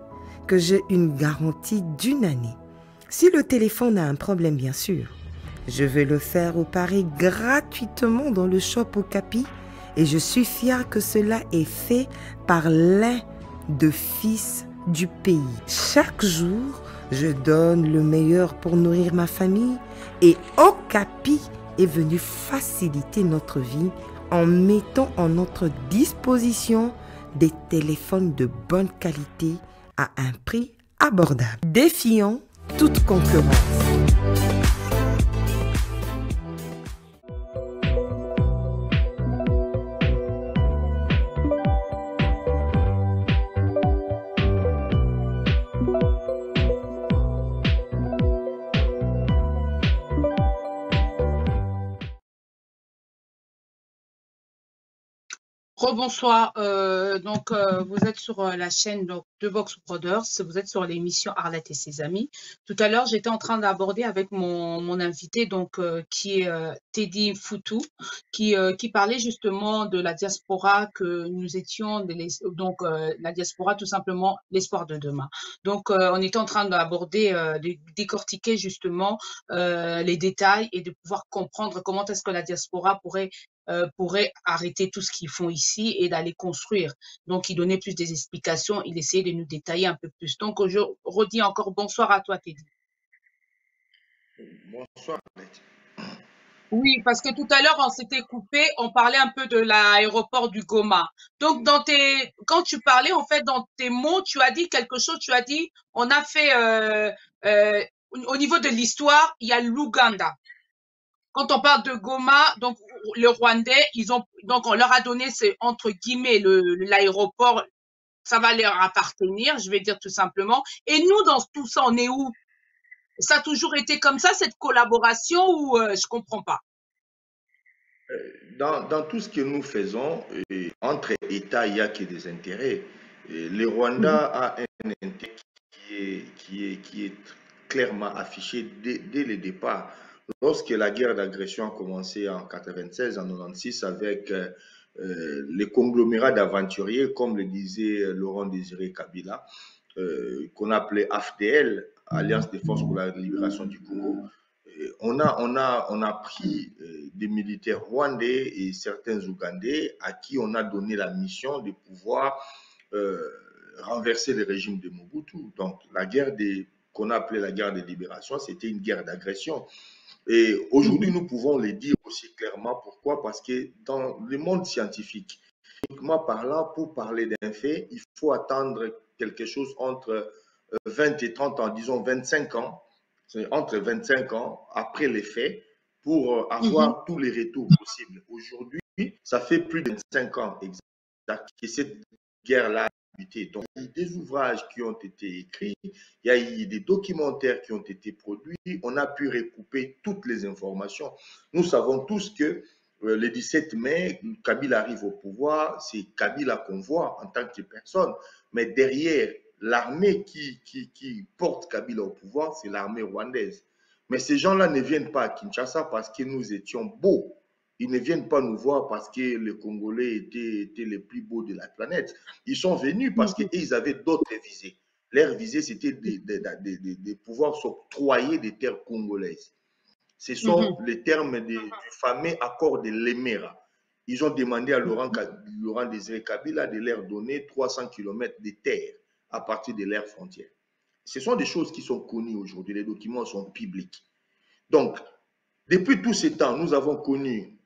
que j'ai une garantie d'1 année. Si le téléphone a un problème, bien sûr, je vais le faire réparer gratuitement dans le shop Okapi et je suis fière que cela est fait par l'un des fils du pays. Chaque jour, je donne le meilleur pour nourrir ma famille et Okapi est venu faciliter notre vie en mettant en notre disposition des téléphones de bonne qualité à un prix abordable, défiant toute concurrence. Rebonsoir. Vous êtes sur la chaîne de Vox Brothers. Vous êtes sur l'émission Arlette et ses amis. Tout à l'heure, j'étais en train d'aborder avec mon invité, qui est Teddy Foutou, qui parlait justement de la diaspora que nous étions, la diaspora, tout simplement, l'espoir de demain. On était en train d'aborder, de décortiquer justement les détails et de pouvoir comprendre comment est-ce que la diaspora pourrait arrêter tout ce qu'ils font ici et d'aller construire. Donc, il donnait plus des explications, il essayait de nous détailler un peu plus. Donc, je redis encore bonsoir à toi, Teddy. Bonsoir. Oui, parce que tout à l'heure, on s'était coupé, on parlait un peu de l'aéroport du Goma. Donc, quand tu parlais, en fait, dans tes mots, tu as dit quelque chose, tu as dit, on a fait, au niveau de l'histoire, il y a l'Ouganda. Quand on parle de Goma, donc le Rwandais, on leur a donné, entre guillemets, l'aéroport, ça va leur appartenir, je vais dire tout simplement. Et nous, dans tout ça, on est où? Ça a toujours été comme ça, cette collaboration, ou je comprends pas? Dans tout ce que nous faisons, entre États, il n'y a que des intérêts. Le Rwanda a un intérêt qui est clairement affiché dès le départ. Lorsque la guerre d'agression a commencé en 96, en 96, avec les conglomérats d'aventuriers, comme le disait Laurent Désiré Kabila, qu'on appelait AFDL, Alliance des forces pour la libération du Congo. On a pris des militaires rwandais et certains ougandais à qui on a donné la mission de pouvoir renverser le régime de Mobutu. Donc la guerre qu'on a appelée la guerre de libération, c'était une guerre d'agression. Et aujourd'hui, nous pouvons le dire aussi clairement. Pourquoi? Parce que dans le monde scientifique, techniquement parlant, pour parler d'un fait, il faut attendre quelque chose entre 20 et 30 ans, disons 25 ans, entre 25 ans après les faits, pour avoir tous les retours possibles. Aujourd'hui, ça fait plus de 25 ans exact que cette guerre-là a débuté. Donc, il y a eu des ouvrages qui ont été écrits, il y a eu des documentaires qui ont été produits, on a pu recouper toutes les informations. Nous savons tous que le 17 mai, Kabila arrive au pouvoir, c'est Kabila qu'on voit en tant que personne, mais derrière, l'armée qui porte Kabila au pouvoir, c'est l'armée rwandaise. Mais ces gens-là ne viennent pas à Kinshasa parce que nous étions beaux. Ils ne viennent pas nous voir parce que les Congolais étaient les plus beaux de la planète. Ils sont venus parce qu'ils avaient d'autres visées. Leur visée, c'était de pouvoir s'octroyer des terres congolaises. Ce sont les termes du fameux accord de l'Emera. Ils ont demandé à Laurent Désiré Kabila de leur donner 300 km de terre à partir de leurs frontières. Ce sont des choses qui sont connues aujourd'hui. Les documents sont publics. Donc, depuis tout ce temps, nous avons connu,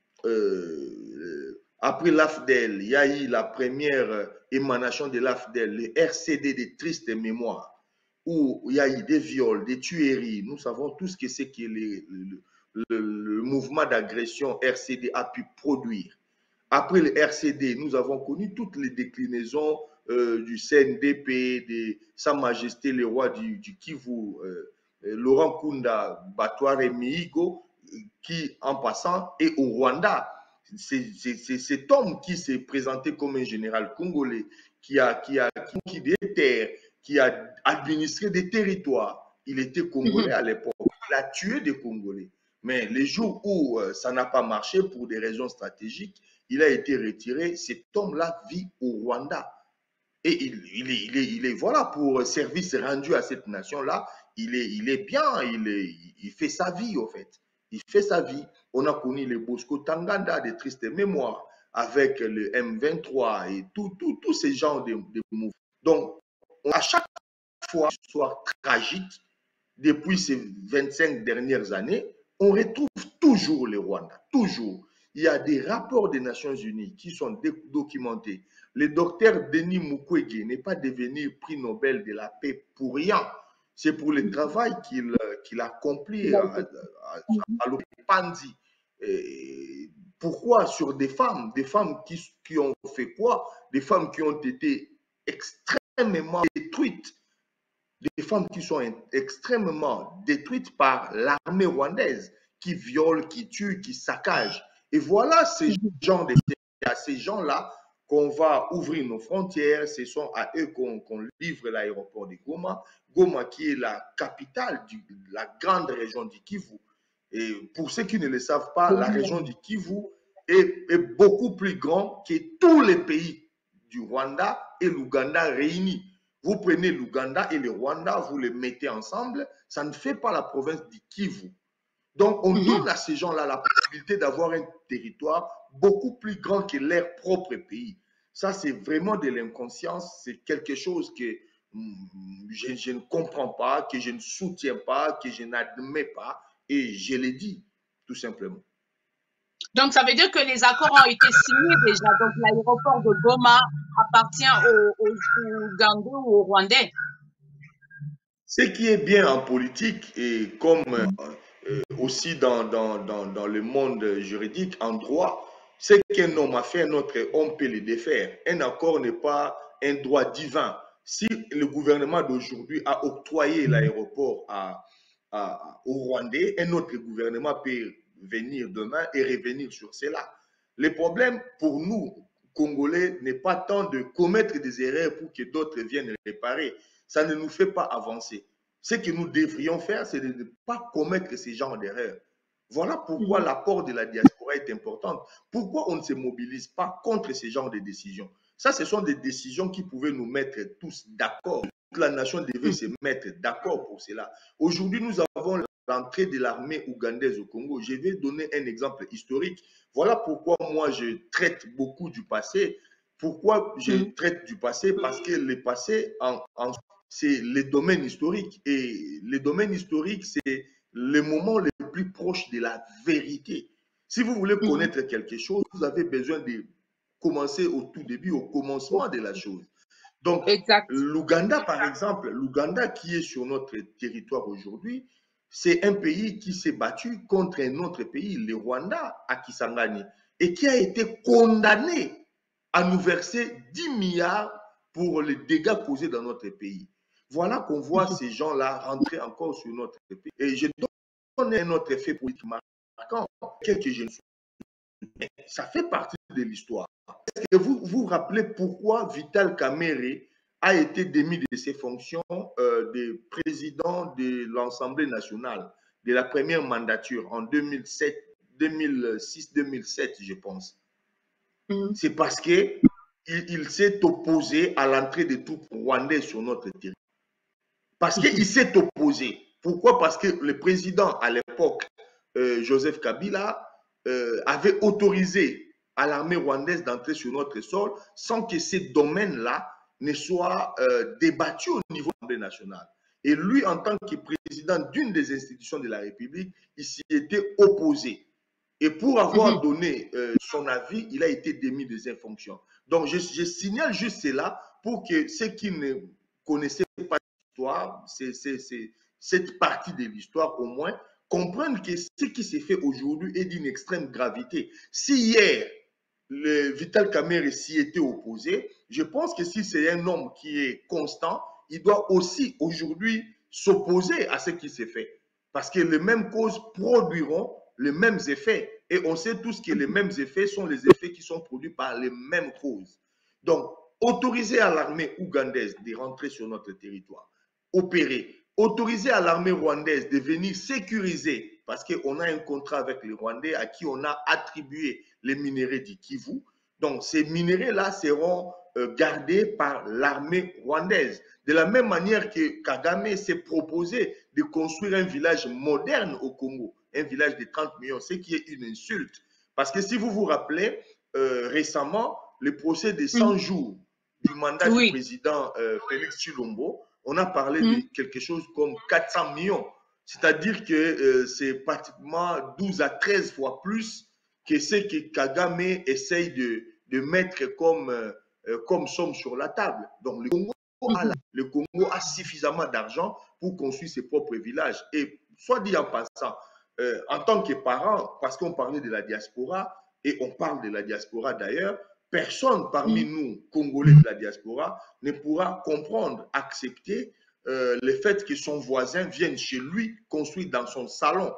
après l'AFDEL, il y a eu la première émanation de l'AFDEL, le RCD des tristes mémoires, où il y a eu des viols, des tueries. Nous savons tout ce que c'est que le mouvement d'agression RCD a pu produire. Après le RCD, nous avons connu toutes les déclinaisons du CNDP, de Sa Majesté le roi du Kivu, Laurent Kunda, Batouare Mihigo, qui, en passant, est au Rwanda. C'est cet homme qui s'est présenté comme un général congolais, qui a conquis des terres, qui a administré des territoires. Il était congolais à l'époque. Il a tué des Congolais. Mais les jours où ça n'a pas marché pour des raisons stratégiques, il a été retiré. Cet homme-là vit au Rwanda. Et il est voilà, pour service rendu à cette nation-là, il est bien, il fait sa vie, au fait. Il fait sa vie. On a connu le Bosco Tanganda, des tristes mémoires, avec le M23 et tous ces genres de mouvements. Donc, à chaque fois, une histoire tragique, depuis ces 25 dernières années, on retrouve toujours le Rwanda, toujours. Il y a des rapports des Nations Unies qui sont documentés. Le docteur Denis Mukwege n'est pas devenu prix Nobel de la paix pour rien. C'est pour le travail qu'il a accompli à l'Opandi. Pourquoi sur des femmes qui ont fait quoi? Des femmes qui ont été extrêmement détruites. Des femmes qui sont extrêmement détruites par l'armée rwandaise, qui viole, qui tue, qui saccage. Et voilà ces gens-là qu'on va ouvrir nos frontières, ce sont à eux qu'on livre l'aéroport de Goma. Goma qui est la capitale de la grande région du Kivu. Et pour ceux qui ne le savent pas, la région du Kivu est beaucoup plus grande que tous les pays du Rwanda et l'Ouganda réunis. Vous prenez l'Ouganda et le Rwanda, vous les mettez ensemble, ça ne fait pas la province du Kivu. Donc, on donne à ces gens-là la possibilité d'avoir un territoire beaucoup plus grand que leur propre pays. Ça, c'est vraiment de l'inconscience. C'est quelque chose que je ne comprends pas, que je ne soutiens pas, que je n'admets pas. Et je l'ai dit, tout simplement. Donc, ça veut dire que les accords ont été signés déjà. Donc, l'aéroport de Goma appartient aux Ougandais ou aux Rwandais. Ce qui est bien en politique et comme aussi dans le monde juridique, en droit, c'est qu'un homme a fait, un autre homme peut le défaire. Un accord n'est pas un droit divin. Si le gouvernement d'aujourd'hui a octroyé l'aéroport aux Rwandais, un autre gouvernement peut venir demain et revenir sur cela. Le problème pour nous, Congolais, n'est pas tant de commettre des erreurs pour que d'autres viennent réparer. Ça ne nous fait pas avancer. Ce que nous devrions faire, c'est de ne pas commettre ce genre d'erreurs. Voilà pourquoi l'apport de la diaspora est important. Pourquoi on ne se mobilise pas contre ce genre de décisions? Ça, ce sont des décisions qui pouvaient nous mettre tous d'accord. Toute la nation devait se mettre d'accord pour cela. Aujourd'hui, nous avons l'entrée de l'armée ougandaise au Congo. Je vais donner un exemple historique. Voilà pourquoi moi, je traite beaucoup du passé. Pourquoi je traite du passé? Parce que le passé, c'est le domaine historique. Et le domaine historique, c'est le moment le plus proche de la vérité. Si vous voulez connaître quelque chose, vous avez besoin de commencer au tout début, au commencement de la chose. Donc, l'Ouganda, par exemple, l'Ouganda qui est sur notre territoire aujourd'hui, c'est un pays qui s'est battu contre un autre pays, le Rwanda, à Kisangani, et qui a été condamné à nous verser 10 milliards pour les dégâts causés dans notre pays. Voilà qu'on voit ces gens-là rentrer encore sur notre pays. Et je donne un autre effet politique marquant, que je ne sais pas. Ça fait partie de l'histoire. Est-ce que vous vous rappelez pourquoi Vital Kamerhe a été démis de ses fonctions de président de l'Assemblée nationale, de la première mandature en 2006-2007, je pense. C'est parce qu'il s'est opposé à l'entrée des troupes rwandaises sur notre territoire. Parce qu'il s'est opposé. Pourquoi? Parce que le président à l'époque, Joseph Kabila, avait autorisé à l'armée rwandaise d'entrer sur notre sol sans que ces domaines-là ne soient débattus au niveau de l'Assemblée nationale. Et lui, en tant que président d'une des institutions de la République, il s'y était opposé. Et pour avoir donné son avis, il a été démis de ses fonctions. Donc, je signale juste cela pour que ceux qui ne connaissaient pas l'histoire, cette partie de l'histoire au moins, comprennent que ce qui s'est fait aujourd'hui est d'une extrême gravité. Si hier, le Vital Kamerhe s'y était opposé, je pense que si c'est un homme qui est constant, il doit aussi aujourd'hui s'opposer à ce qui s'est fait. Parce que les mêmes causes produiront les mêmes effets. Et on sait tous que les mêmes effets sont les effets qui sont produits par les mêmes causes. Donc, autoriser à l'armée ougandaise de rentrer sur notre territoire, opérer, autoriser à l'armée rwandaise de venir sécuriser, parce qu'on a un contrat avec les Rwandais à qui on a attribué les minéraux du Kivu. Donc, ces minéraux-là seront gardés par l'armée rwandaise. De la même manière que Kagame s'est proposé de construire un village moderne au Congo, un village de 30 millions, ce qui est une insulte. Parce que si vous vous rappelez, récemment, le procès de 100 jours du mandat du président Félix Tshilombo, on a parlé de quelque chose comme 400 millions. C'est-à-dire que c'est pratiquement 12 à 13 fois plus que ce que Kagame essaye de mettre comme somme sur la table. Donc, le Congo a suffisamment d'argent pour construire ses propres villages. Et soit dit en passant, en tant que parents, parce qu'on parlait de la diaspora, et on parle de la diaspora d'ailleurs, personne parmi nous, Congolais de la diaspora, ne pourra comprendre, accepter le fait que son voisin vienne chez lui construire dans son salon.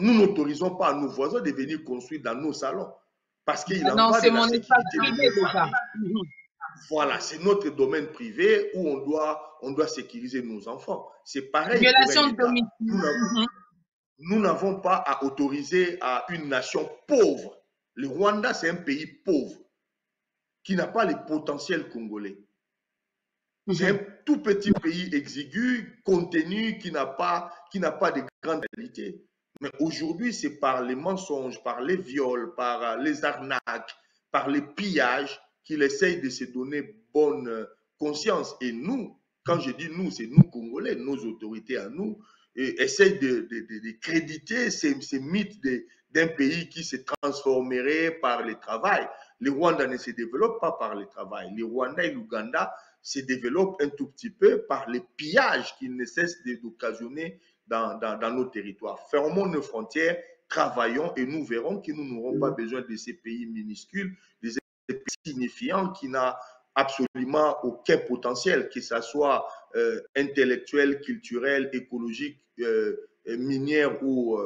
Nous n'autorisons pas à nos voisins de venir construire dans nos salons. Parce qu'il Ah en non, va de c'est la mon espace sécurité de privé nos déjà. familles. Voilà, c'est notre domaine privé où on doit sécuriser nos enfants. C'est pareil pour un Violation de État. domicile. Nous n'avons pas à autoriser à une nation pauvre. Le Rwanda, c'est un pays pauvre qui n'a pas le potentiel congolais. C'est un tout petit pays exigu, contenu, qui n'a pas de grande qualité. Mais aujourd'hui, c'est par les mensonges, par les viols, par les arnaques, par les pillages qu'il essaye de se donner bonne conscience. Et nous, quand je dis nous, c'est nous Congolais, nos autorités à nous, essayent de créditer ces mythes d'un pays qui se transformerait par le travail. Le Rwanda ne se développe pas par le travail. Le Rwanda et l'Ouganda se développent un tout petit peu par les pillages qu'ils ne cessent d'occasionner dans nos territoires. Fermons nos frontières, travaillons et nous verrons que nous n'aurons pas besoin de ces pays minuscules, de ces pays signifiants qui n'ont absolument aucun potentiel, que ce soit intellectuel, culturel, écologique, minier ou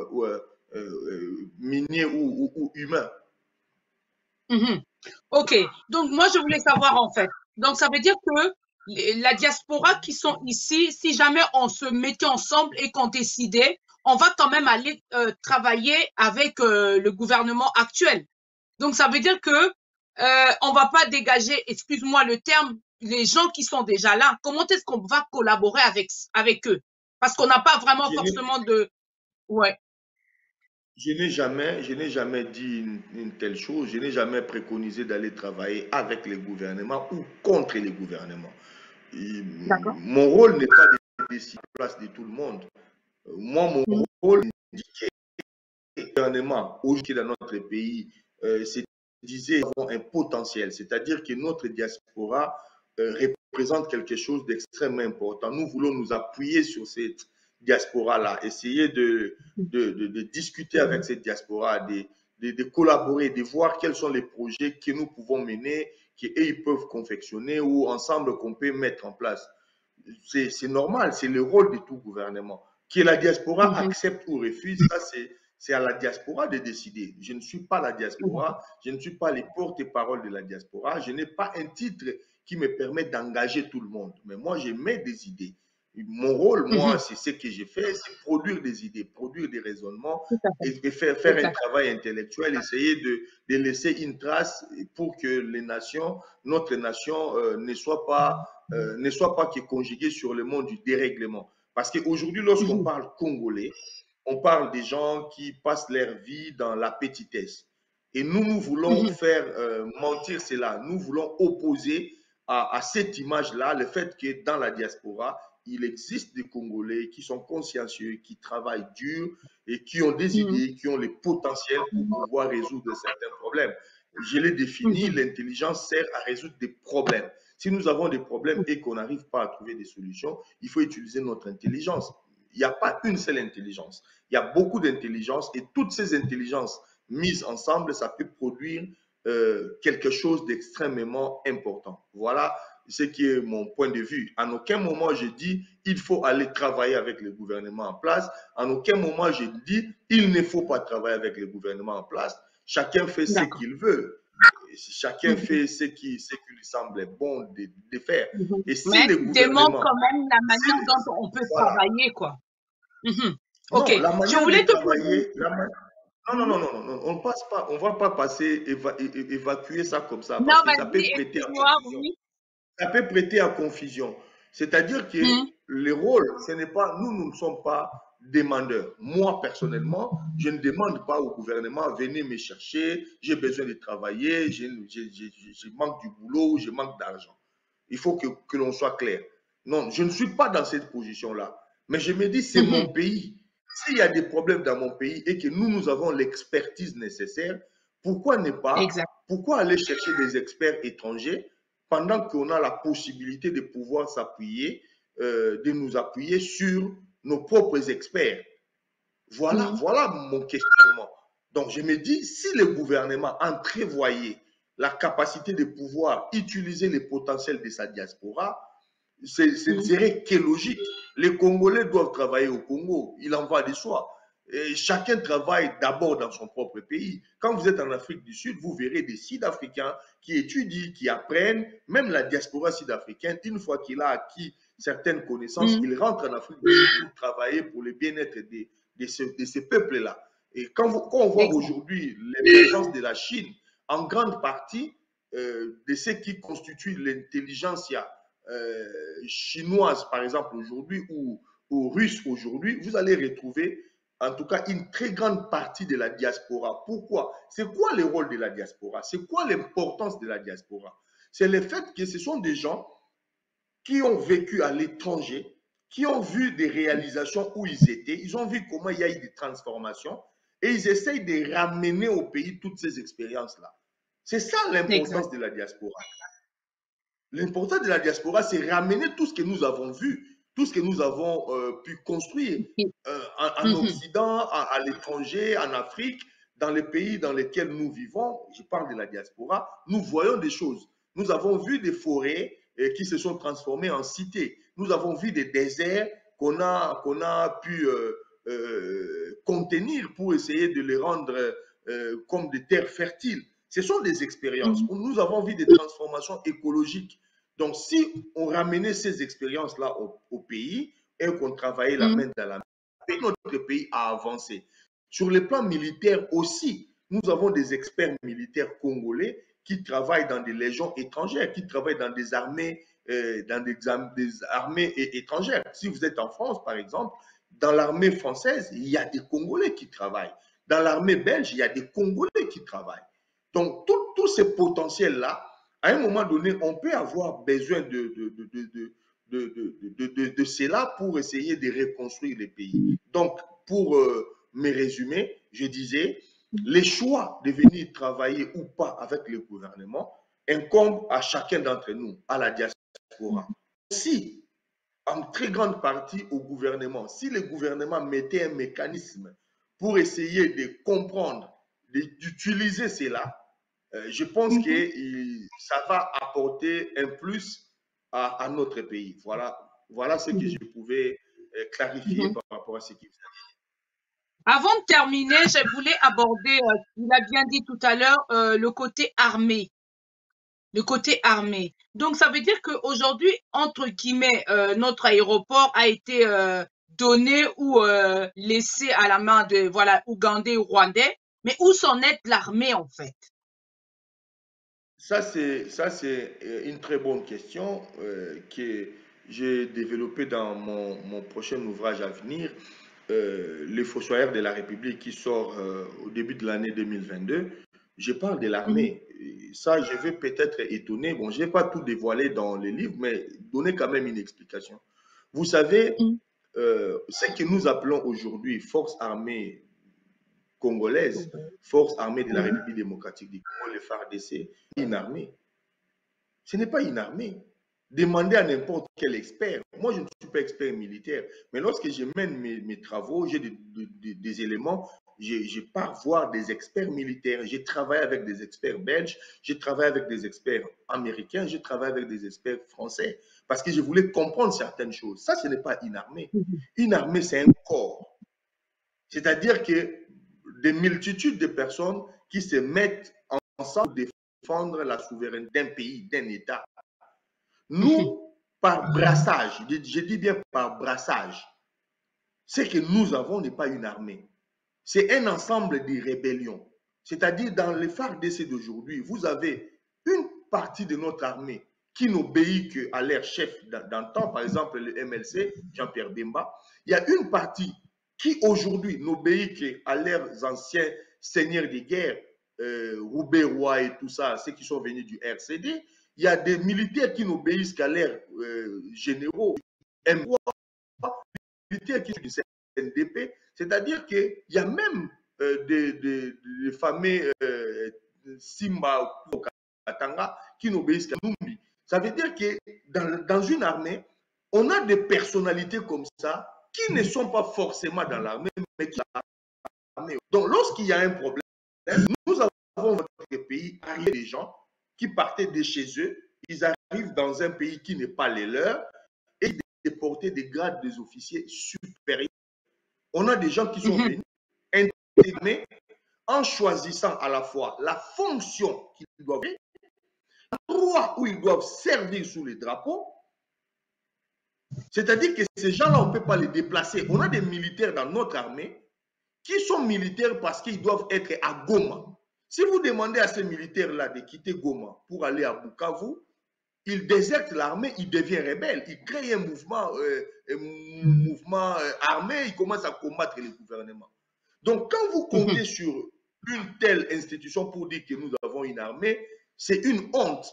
humain. Ok, donc moi je voulais savoir en fait. Donc ça veut dire que la diaspora qui sont ici, si jamais on se mettait ensemble et qu'on décidait, on va quand même aller travailler avec le gouvernement actuel. Donc ça veut dire que on va pas dégager, excuse-moi le terme, les gens qui sont déjà là. Comment est-ce qu'on va collaborer avec eux? Parce qu'on n'a pas vraiment forcément de... Ouais. Je n'ai jamais dit une telle chose. Je n'ai jamais préconisé d'aller travailler avec les gouvernements ou contre les gouvernements. Mon rôle n'est pas de décider à la place de tout le monde. Moi, mon rôle est d'indiquer le gouvernement aujourd'hui dans notre pays se disait avoir un potentiel, c'est-à-dire que notre diaspora représente quelque chose d'extrêmement important. Nous voulons nous appuyer sur cette diaspora-là, essayer de discuter avec cette diaspora, de collaborer, de voir quels sont les projets que nous pouvons mener, qu'ils peuvent confectionner ou ensemble qu'on peut mettre en place. C'est normal, c'est le rôle de tout gouvernement. Que la diaspora accepte ou refuse, ça c'est à la diaspora de décider. Je ne suis pas la diaspora, je ne suis pas les porte-parole de la diaspora, je n'ai pas un titre qui me permet d'engager tout le monde. Mais moi, je mets des idées. Mon rôle, moi, c'est ce que j'ai fait, c'est produire des idées, produire des raisonnements et faire un travail intellectuel, essayer de laisser une trace pour que les nations, notre nation, ne soit pas conjuguée sur le monde du dérèglement. Parce qu'aujourd'hui, lorsqu'on parle congolais, on parle des gens qui passent leur vie dans la petitesse. Et nous voulons faire mentir cela. Nous voulons opposer à cette image-là le fait que dans la diaspora, il existe des Congolais qui sont consciencieux, qui travaillent dur et qui ont des idées, qui ont le potentiel pour pouvoir résoudre certains problèmes. Je l'ai défini, l'intelligence sert à résoudre des problèmes. Si nous avons des problèmes et qu'on n'arrive pas à trouver des solutions, il faut utiliser notre intelligence. Il n'y a pas une seule intelligence. Il y a beaucoup d'intelligences et toutes ces intelligences mises ensemble, ça peut produire quelque chose d'extrêmement important. Voilà ce qui est mon point de vue. En aucun moment, je dis il faut aller travailler avec le gouvernement en place. En aucun moment, je dis il ne faut pas travailler avec le gouvernement en place. Chacun fait ce qu'il veut. Chacun fait ce qui lui semble bon de faire. Et si mais le gouvernement... demande quand même la manière dont on peut travailler, quoi. Ok. Non, la manière de travailler... Non, on ne passe pas, on va pas passer, évacuer ça comme ça, parce que ça peut prêter à confusion. Ça peut prêter à confusion. C'est-à-dire que le rôle, ce n'est pas, nous ne sommes pas demandeurs. Moi, personnellement, je ne demande pas au gouvernement, venez me chercher, j'ai besoin de travailler, je manque du boulot, je manque d'argent. Il faut que l'on soit clair. Non, je ne suis pas dans cette position-là. Mais je me dis, c'est mon pays. S'il y a des problèmes dans mon pays et que nous avons l'expertise nécessaire, pourquoi ne pas, pourquoi aller chercher des experts étrangers pendant qu'on a la possibilité de pouvoir s'appuyer, de nous appuyer sur nos propres experts? Voilà mon questionnement. Donc je me dis, si le gouvernement entrevoyait la capacité de pouvoir utiliser les potentiels de sa diaspora, ce ne serait que logique. Les Congolais doivent travailler au Congo, il en va de soi. chacun travaille d'abord dans son propre pays. Quand vous êtes en Afrique du Sud, vous verrez des Sud-Africains qui étudient, qui apprennent, même la diaspora sud-africaine, une fois qu'il a acquis certaines connaissances, il rentre en Afrique du Sud pour travailler pour le bien-être de ces peuples-là. Et quand on voit aujourd'hui l'émergence de la Chine, en grande partie de ce qui constitue l'intelligentsia chinoise, par exemple, aujourd'hui, ou russe aujourd'hui, vous allez retrouver en tout cas une très grande partie de la diaspora. Pourquoi? C'est quoi le rôle de la diaspora? C'est quoi l'importance de la diaspora? C'est le fait que ce sont des gens qui ont vécu à l'étranger, qui ont vu des réalisations où ils étaient, ils ont vu comment il y a eu des transformations et ils essayent de ramener au pays toutes ces expériences-là. C'est ça l'importance de la diaspora. L'importance de la diaspora, c'est ramener tout ce que nous avons vu, tout ce que nous avons pu construire en Occident, à l'étranger, en Afrique, dans les pays dans lesquels nous vivons. Je parle de la diaspora. Nous voyons des choses. Nous avons vu des forêts qui se sont transformées en cités. Nous avons vu des déserts qu'on a pu contenir pour essayer de les rendre comme des terres fertiles. Ce sont des expériences. Nous avons vu des transformations écologiques. Donc, si on ramenait ces expériences-là au pays et qu'on travaillait la main dans la main, notre pays a avancé. Sur le plan militaire aussi, nous avons des experts militaires congolais qui travaillent dans des légions étrangères, qui travaillent dans des armées, étrangères. Si vous êtes en France, par exemple, dans l'armée française, il y a des Congolais qui travaillent. Dans l'armée belge, il y a des Congolais qui travaillent. Donc, tous ces potentiels-là, à un moment donné, on peut avoir besoin de cela pour essayer de reconstruire les pays. Donc, pour me résumer, je disais, les choix de venir travailler ou pas avec le gouvernement incombent à chacun d'entre nous, à la diaspora. Si, en très grande partie au gouvernement, si le gouvernement mettait un mécanisme pour essayer de comprendre, d'utiliser cela, je pense que ça va apporter un plus à notre pays. Voilà ce que je pouvais clarifier par rapport à ce qui vous a dit. Avant de terminer, je voulais aborder, il a bien dit tout à l'heure, le côté armé. Le côté armé. Donc, ça veut dire qu'aujourd'hui, entre guillemets, notre aéroport a été donné ou laissé à la main de, voilà, Ougandais ou Rwandais. Mais où s'en est l'armée, en fait? Ça, c'est une très bonne question que j'ai développée dans mon prochain ouvrage à venir, Les Fossoyeurs de la République, qui sort au début de l'année 2022. Je parle de l'armée. Ça, je vais peut-être étonner. Bon, je ne vais pas tout dévoiler dans les livres, mais donner quand même une explication. Vous savez, ce que nous appelons aujourd'hui Force armée congolaise, Force armée de la République démocratique du Congo, le FARDC, une armée. Ce n'est pas une armée. Demandez à n'importe quel expert. Moi, je ne suis pas expert militaire, mais lorsque je mène mes travaux, j'ai des éléments, je pars voir des experts militaires. J'ai travaillé avec des experts belges, j'ai travaillé avec des experts américains, j'ai travaillé avec des experts français, parce que je voulais comprendre certaines choses. Ça, ce n'est pas une armée. Une armée, c'est un corps. C'est-à-dire que des multitudes de personnes qui se mettent ensemble pour défendre la souveraineté d'un pays, d'un État. Nous, par brassage, je dis bien par brassage, ce que nous avons n'est pas une armée. C'est un ensemble de rébellions. C'est-à-dire, dans les FARDC d'aujourd'hui, vous avez une partie de notre armée qui n'obéit qu'à leur chef d'antan, par exemple le MLC, Jean-Pierre Bemba. Il y a une partie qui aujourd'hui n'obéit qu'à leurs anciens seigneurs de guerre, Roubaix, Roy et tout ça, ceux qui sont venus du RCD. Il y a des militaires qui n'obéissent qu'à leurs généraux, M3, militaires qui sont du CNDP. C'est-à-dire qu'il y a même des fameux Simba ou Katanga qui n'obéissent qu'à Numbi. Ça veut dire que dans une armée, on a des personnalités comme ça qui ne sont pas forcément dans l'armée, mais qui sont dans l'armée. Donc, lorsqu'il y a un problème, nous avons dans notre pays arrivé des gens qui partaient de chez eux, ils arrivent dans un pays qui n'est pas les leurs et ils déportent des grades des officiers supérieurs. On a des gens qui sont venus mais en choisissant à la fois la fonction qu'ils doivent faire, l'endroit où ils doivent servir sous les drapeaux. C'est-à-dire que ces gens-là, on ne peut pas les déplacer. On a des militaires dans notre armée qui sont militaires parce qu'ils doivent être à Goma. Si vous demandez à ces militaires-là de quitter Goma pour aller à Bukavu, ils désertent l'armée, ils deviennent rebelles, ils créent un mouvement, armé, ils commencent à combattre les gouvernements. Donc, quand vous comptez sur une telle institution pour dire que nous avons une armée, c'est une honte.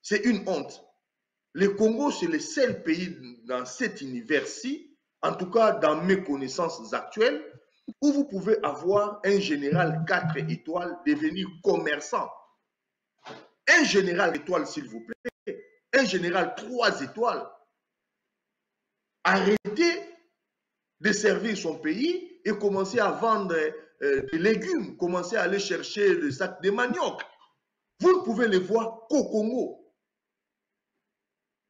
C'est une honte. Le Congo, c'est le seul pays dans cet univers-ci, en tout cas dans mes connaissances actuelles, où vous pouvez avoir un général 4 étoiles devenir commerçant. Un général étoile, s'il vous plaît. Un général 3 étoiles. Arrêtez de servir son pays et commencer à vendre des légumes, commencer à aller chercher des sacs de manioc. Vous ne pouvez les voir qu'au Congo.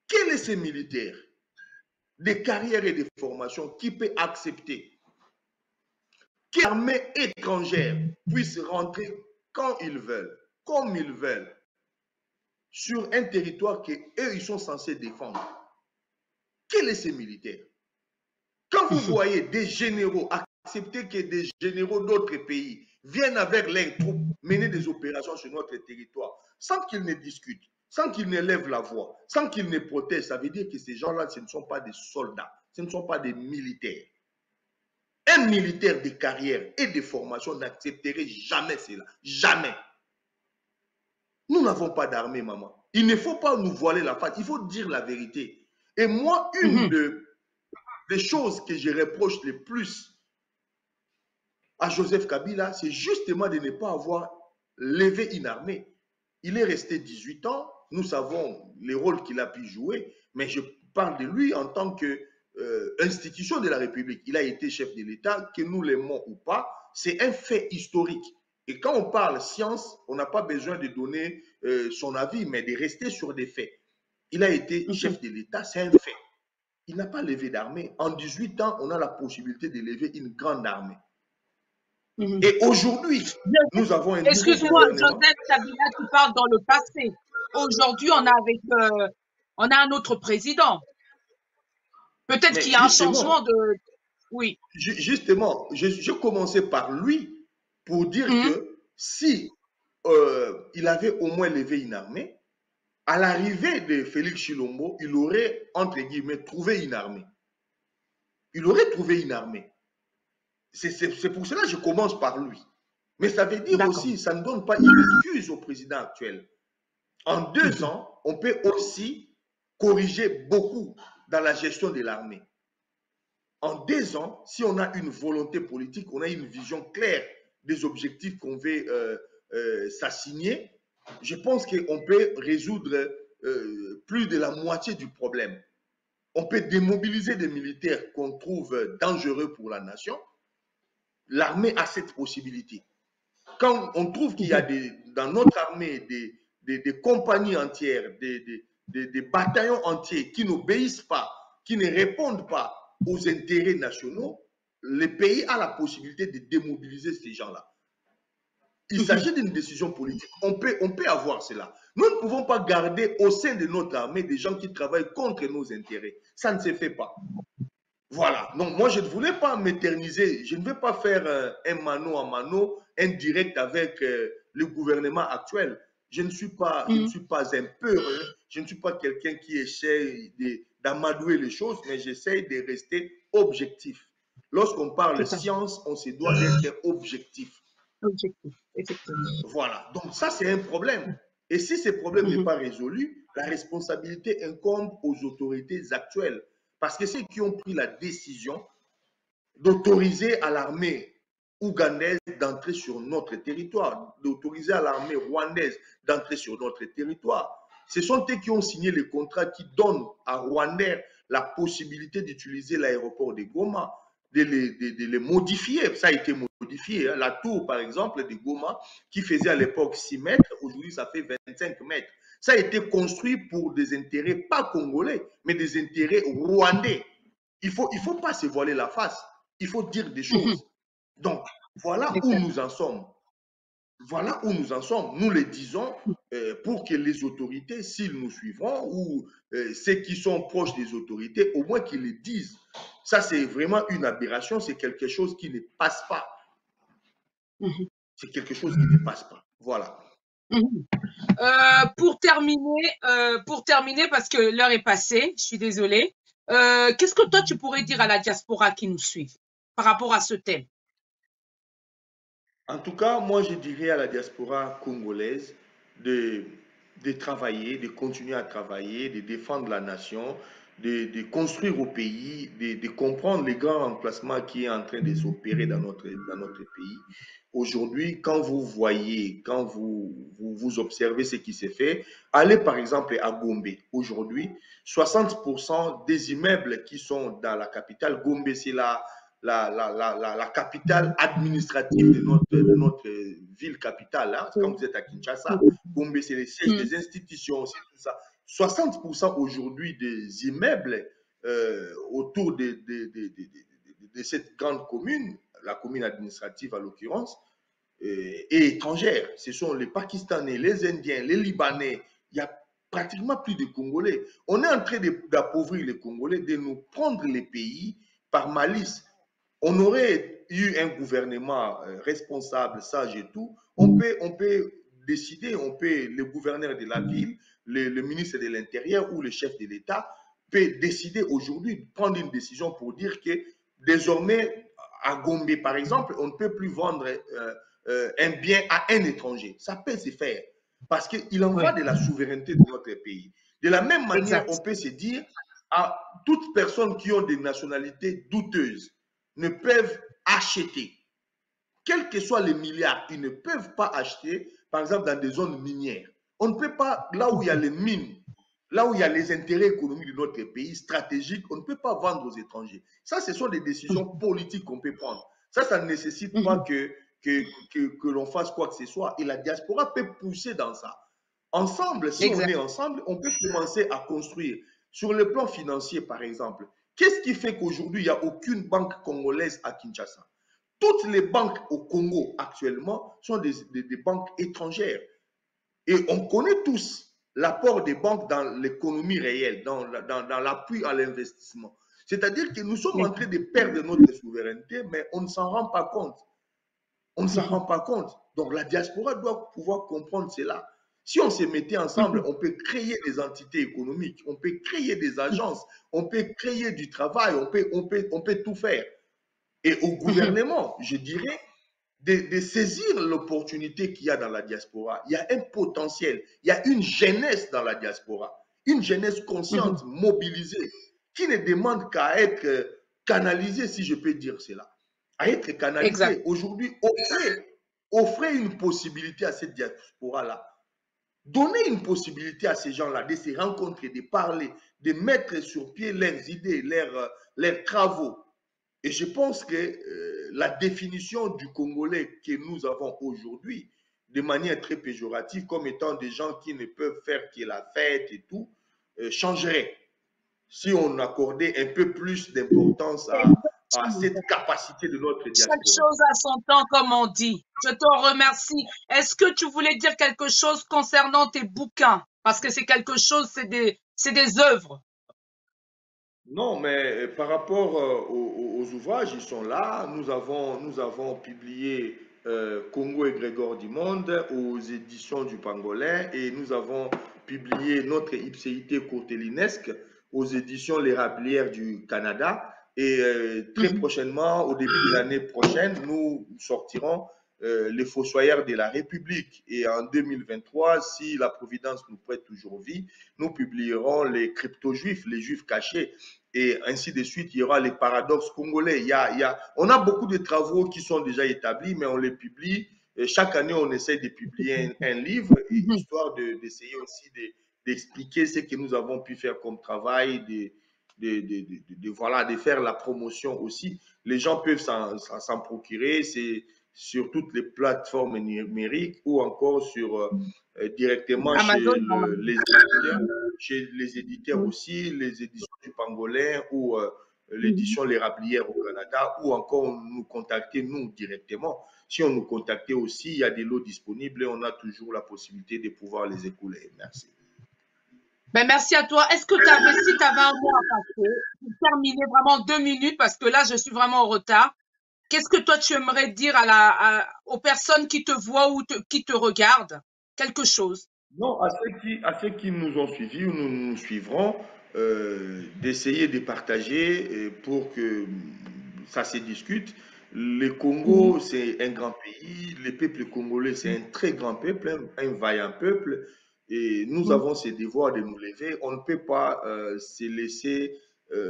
Quels sont ces militaires des carrières et des formations qui peut accepter qu'une armée étrangère puisse rentrer quand ils veulent, comme ils veulent, sur un territoire qu'eux, ils sont censés défendre? Quels sont ces militaires? Quand vous voyez des généraux accepter que des généraux d'autres pays viennent avec leurs troupes mener des opérations sur notre territoire, sans qu'ils ne discutent, sans qu'ils ne lèvent la voix, sans qu'ils ne protestent, ça veut dire que ces gens-là, ce ne sont pas des soldats, ce ne sont pas des militaires. Un militaire de carrière et de formation n'accepterait jamais cela. Jamais. Nous n'avons pas d'armée, maman. Il ne faut pas nous voiler la face. Il faut dire la vérité. Et moi, une des choses que je reproche le plus à Joseph Kabila, c'est justement de ne pas avoir levé une armée. Il est resté 18 ans. Nous savons les rôles qu'il a pu jouer, mais je parle de lui en tant qu'institution de la République. Il a été chef de l'État, que nous l'aimons ou pas, c'est un fait historique. Et quand on parle science, on n'a pas besoin de donner son avis, mais de rester sur des faits. Il a été chef de l'État, c'est un fait. Il n'a pas levé d'armée. En 18 ans, on a la possibilité de lever une grande armée. Et aujourd'hui, nous avons un Excuse-moi, Joseph Kabila, tu parles dans le passé. Aujourd'hui, on a un autre président. Peut-être qu'il y a un changement de... Oui. Justement, je commençais par lui pour dire que si il avait au moins levé une armée, à l'arrivée de Félix Tshilombo, il aurait, entre guillemets, trouvé une armée. Il aurait trouvé une armée. C'est pour cela que je commence par lui. Mais ça veut dire aussi, ça ne donne pas une excuse au président actuel. En 2 ans, on peut aussi corriger beaucoup dans la gestion de l'armée. En 2 ans, si on a une volonté politique, on a une vision claire des objectifs qu'on veut s'assigner, je pense qu'on peut résoudre plus de la moitié du problème. On peut démobiliser des militaires qu'on trouve dangereux pour la nation. L'armée a cette possibilité. Quand on trouve qu'il y a dans notre armée des compagnies entières, des bataillons entiers qui n'obéissent pas, qui ne répondent pas aux intérêts nationaux, le pays a la possibilité de démobiliser ces gens-là. Il s'agit d'une décision politique. On peut avoir cela. Nous ne pouvons pas garder au sein de notre armée des gens qui travaillent contre nos intérêts. Ça ne se fait pas. Voilà. Donc, moi, je ne voulais pas m'éterniser. Je ne vais pas faire un mano à mano, indirect avec le gouvernement actuel. Je ne suis pas un peureux. Je ne suis pas quelqu'un qui essaie d'amadouer les choses, mais j'essaie de rester objectif. Lorsqu'on parle de science, on se doit d'être objectif. Objectif, effectivement. Voilà. Donc, ça, c'est un problème. Et si ce problème n'est pas résolu, la responsabilité incombe aux autorités actuelles. Parce que ceux qui ont pris la décision d'autoriser à l'armée ougandaise d'entrer sur notre territoire, d'autoriser à l'armée rwandaise d'entrer sur notre territoire, ce sont eux qui ont signé les contrats qui donnent à Rwandais la possibilité d'utiliser l'aéroport de Goma, de les modifier. Ça a été modifié. La tour, par exemple, de Goma, qui faisait à l'époque 6 mètres, aujourd'hui, ça fait 25 mètres. Ça a été construit pour des intérêts pas congolais, mais des intérêts rwandais. Il faut pas se voiler la face. Il faut dire des choses. Donc, Voilà où nous en sommes. Voilà où nous en sommes. Nous le disons pour que les autorités, s'ils nous suivront, ou ceux qui sont proches des autorités, au moins qu'ils le disent. Ça, c'est vraiment une aberration, c'est quelque chose qui ne passe pas. C'est quelque chose qui ne passe pas. Voilà. Pour terminer, parce que l'heure est passée, je suis désolée. Qu'est-ce que toi, tu pourrais dire à la diaspora qui nous suit par rapport à ce thème? En tout cas, moi, je dirais à la diaspora congolaise de travailler, de continuer à travailler, de défendre la nation, de construire au pays, de comprendre les grands remplacements qui est en train de s'opérer dans notre pays. Aujourd'hui, quand vous voyez, quand vous observez ce qui s'est fait, allez par exemple à Gombe. Aujourd'hui, 60% des immeubles qui sont dans la capitale, Gombe, c'est la capitale administrative de notre ville capitale. Hein. Quand vous êtes à Kinshasa, Gombe, c'est les sièges des institutions, c'est tout ça. 60% aujourd'hui des immeubles autour de cette grande commune, la commune administrative à l'occurrence, et étrangères. Ce sont les Pakistanais, les Indiens, les Libanais. Il y a pratiquement plus de Congolais. On est en train d'appauvrir les Congolais, de nous prendre les pays par malice. On aurait eu un gouvernement responsable, sage et tout. On peut décider, le gouverneur de la ville, le ministre de l'Intérieur ou le chef de l'État peut décider aujourd'hui, prendre une décision pour dire que désormais, à Gombe, par exemple, on ne peut plus vendre un bien à un étranger. Ça peut se faire parce qu'il en va de la souveraineté de notre pays. De la même manière, on peut se dire à toutes personnes qui ont des nationalités douteuses ne peuvent acheter. Quels que soient les milliards, ils ne peuvent pas acheter, par exemple, dans des zones minières. On ne peut pas, là où il y a les mines, là où il y a les intérêts économiques de notre pays stratégiques, on ne peut pas vendre aux étrangers. Ça, ce sont des décisions politiques qu'on peut prendre. Ça ne nécessite pas que l'on fasse quoi que ce soit. Et la diaspora peut pousser dans ça. Ensemble, si on est ensemble, on peut commencer à construire. Sur le plan financier, par exemple, qu'est-ce qui fait qu'aujourd'hui, il n'y a aucune banque congolaise à Kinshasa? Toutes les banques au Congo actuellement sont des banques étrangères. Et on connaît tous l'apport des banques dans l'économie réelle, dans l'appui à l'investissement. C'est-à-dire que nous sommes en train de perdre notre souveraineté, mais on ne s'en rend pas compte. On ne s'en rend pas compte. Donc la diaspora doit pouvoir comprendre cela. Si on se mettait ensemble, on peut créer des entités économiques, on peut créer des agences, on peut créer du travail, on peut tout faire. Et au gouvernement, je dirais, de saisir l'opportunité qu'il y a dans la diaspora. Il y a un potentiel, il y a une jeunesse dans la diaspora, une jeunesse consciente, mobilisée, qui ne demande qu'à être canalisée, si je peux dire cela. À être canalisée. Aujourd'hui, offrez une possibilité à cette diaspora-là. Donnez une possibilité à ces gens-là de se rencontrer, de parler, de mettre sur pied leurs idées, leurs travaux. Et je pense que la définition du Congolais que nous avons aujourd'hui, de manière très péjorative, comme étant des gens qui ne peuvent faire que la fête et tout, changerait si on accordait un peu plus d'importance à cette capacité de notre diaspora. Chaque chose a son temps, comme on dit. Je te remercie. Est-ce que tu voulais dire quelque chose concernant tes bouquins? Parce que c'est quelque chose, c'est des œuvres. Non, mais par rapport aux ouvrages, ils sont là. Nous avons publié Congo et Grégor du Monde aux éditions du Pangolin et nous avons publié notre ipséité courtelinesque aux éditions L'Érablière du Canada. Et très prochainement, au début de l'année prochaine, nous sortirons Les Fossoyeurs de la République. Et en 2023, si la Providence nous prête toujours vie, nous publierons les crypto-juifs, les juifs cachés. Et ainsi de suite, il y aura les paradoxes congolais. On a beaucoup de travaux qui sont déjà établis, mais on les publie. Et chaque année, on essaie de publier un livre, histoire d'essayer aussi d'expliquer ce que nous avons pu faire comme travail, de faire la promotion aussi. Les gens peuvent s'en procurer. C'est sur toutes les plateformes numériques ou encore directement chez les éditeurs aussi, les éditions du Pangolin ou l'édition L'Érablière au Canada, ou encore nous contacter nous directement. Si on nous contactait aussi, il y a des lots disponibles et on a toujours la possibilité de pouvoir les écouler. Merci. Ben, merci à toi. Est-ce que si tu avais un mot à passer, pour terminer vraiment 2 minutes, parce que là, je suis vraiment en retard. Qu'est-ce que toi, tu aimerais dire aux personnes qui te voient ou qui te regardent? Quelque chose. Non, à ceux qui nous ont suivis ou nous suivrons, d'essayer de partager pour que ça se discute. Le Congo, c'est un grand pays. Le peuple congolais, c'est un très grand peuple, un vaillant peuple. Et nous avons ce devoir de nous lever. On ne peut pas se laisser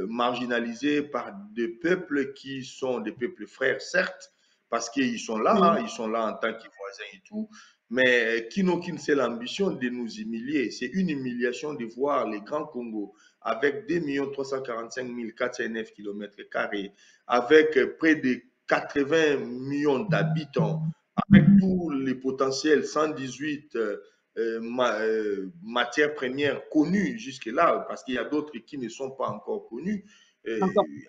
marginaliser par des peuples qui sont des peuples frères, certes, parce qu'ils sont là, hein, ils sont là en tant que voisins et tout, mais qui n'ont qu'une seule ambition de nous humilier. C'est une humiliation de voir les grands Congo avec 2 345 409 km², avec près de 80 millions d'habitants, avec tous les potentiels, 118 matières premières connues jusque-là, parce qu'il y a d'autres qui ne sont pas encore connues,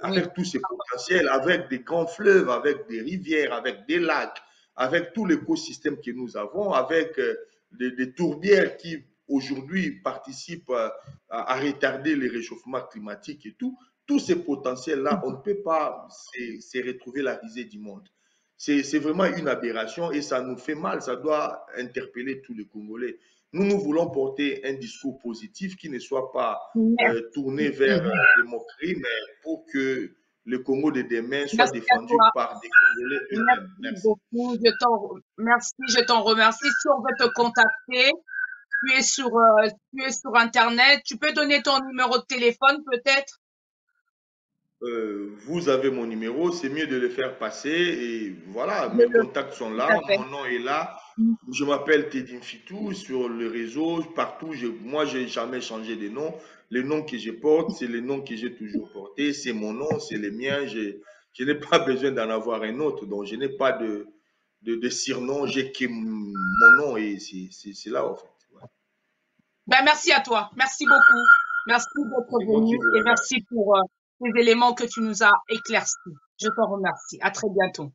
avec tous ces potentiels, avec des grands fleuves, avec des rivières, avec des lacs, avec tout l'écosystème que nous avons, avec des tourbières qui aujourd'hui participent à retarder le réchauffement climatique et tout, tous ces potentiels-là, on ne peut pas se retrouver la risée du monde. C'est vraiment une aberration et ça nous fait mal, ça doit interpeller tous les Congolais. Nous voulons porter un discours positif qui ne soit pas tourné vers les moqueries, mais pour que le Congo de demain soit défendu par des Congolais eux-mêmes. Merci beaucoup. Merci, je t'en remercie. Si on veut te contacter, tu es sur Internet. Tu peux donner ton numéro de téléphone peut-être? Vous avez mon numéro, c'est mieux de le faire passer et voilà, mes contacts sont là, mon nom est là. Je m'appelle Teddy Fitou sur le réseau, partout. Moi, je n'ai jamais changé de nom. Le nom que je porte, c'est le nom que j'ai toujours porté. C'est mon nom, c'est le mien. Je n'ai pas besoin d'en avoir un autre. Donc, je n'ai pas de surnom. J'ai que mon nom et c'est là, en fait. Ouais. Ben, merci à toi. Merci beaucoup. Merci d'être venu et merci pour les éléments que tu nous as éclaircis. Je t'en remercie. À très bientôt.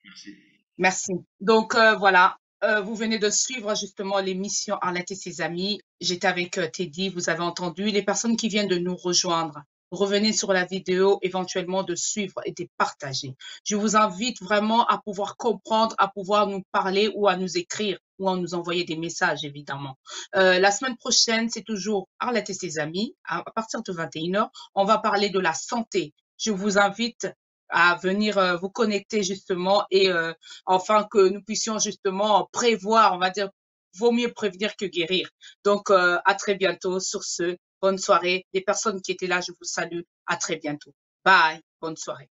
Merci. Merci. Donc, voilà. Vous venez de suivre justement l'émission Arlette et ses amis. J'étais avec Teddy, vous avez entendu. Les personnes qui viennent de nous rejoindre, revenez sur la vidéo, éventuellement de suivre et de partager. Je vous invite vraiment à pouvoir comprendre, à pouvoir nous parler ou à nous écrire ou à nous envoyer des messages, évidemment. La semaine prochaine, c'est toujours Arlette et ses amis. À partir de 21h, on va parler de la santé. Je vous invite à venir vous connecter justement et enfin que nous puissions justement prévoir, on va dire, vaut mieux prévenir que guérir. Donc, à très bientôt. Sur ce, bonne soirée. Les personnes qui étaient là, je vous salue. À très bientôt. Bye. Bonne soirée.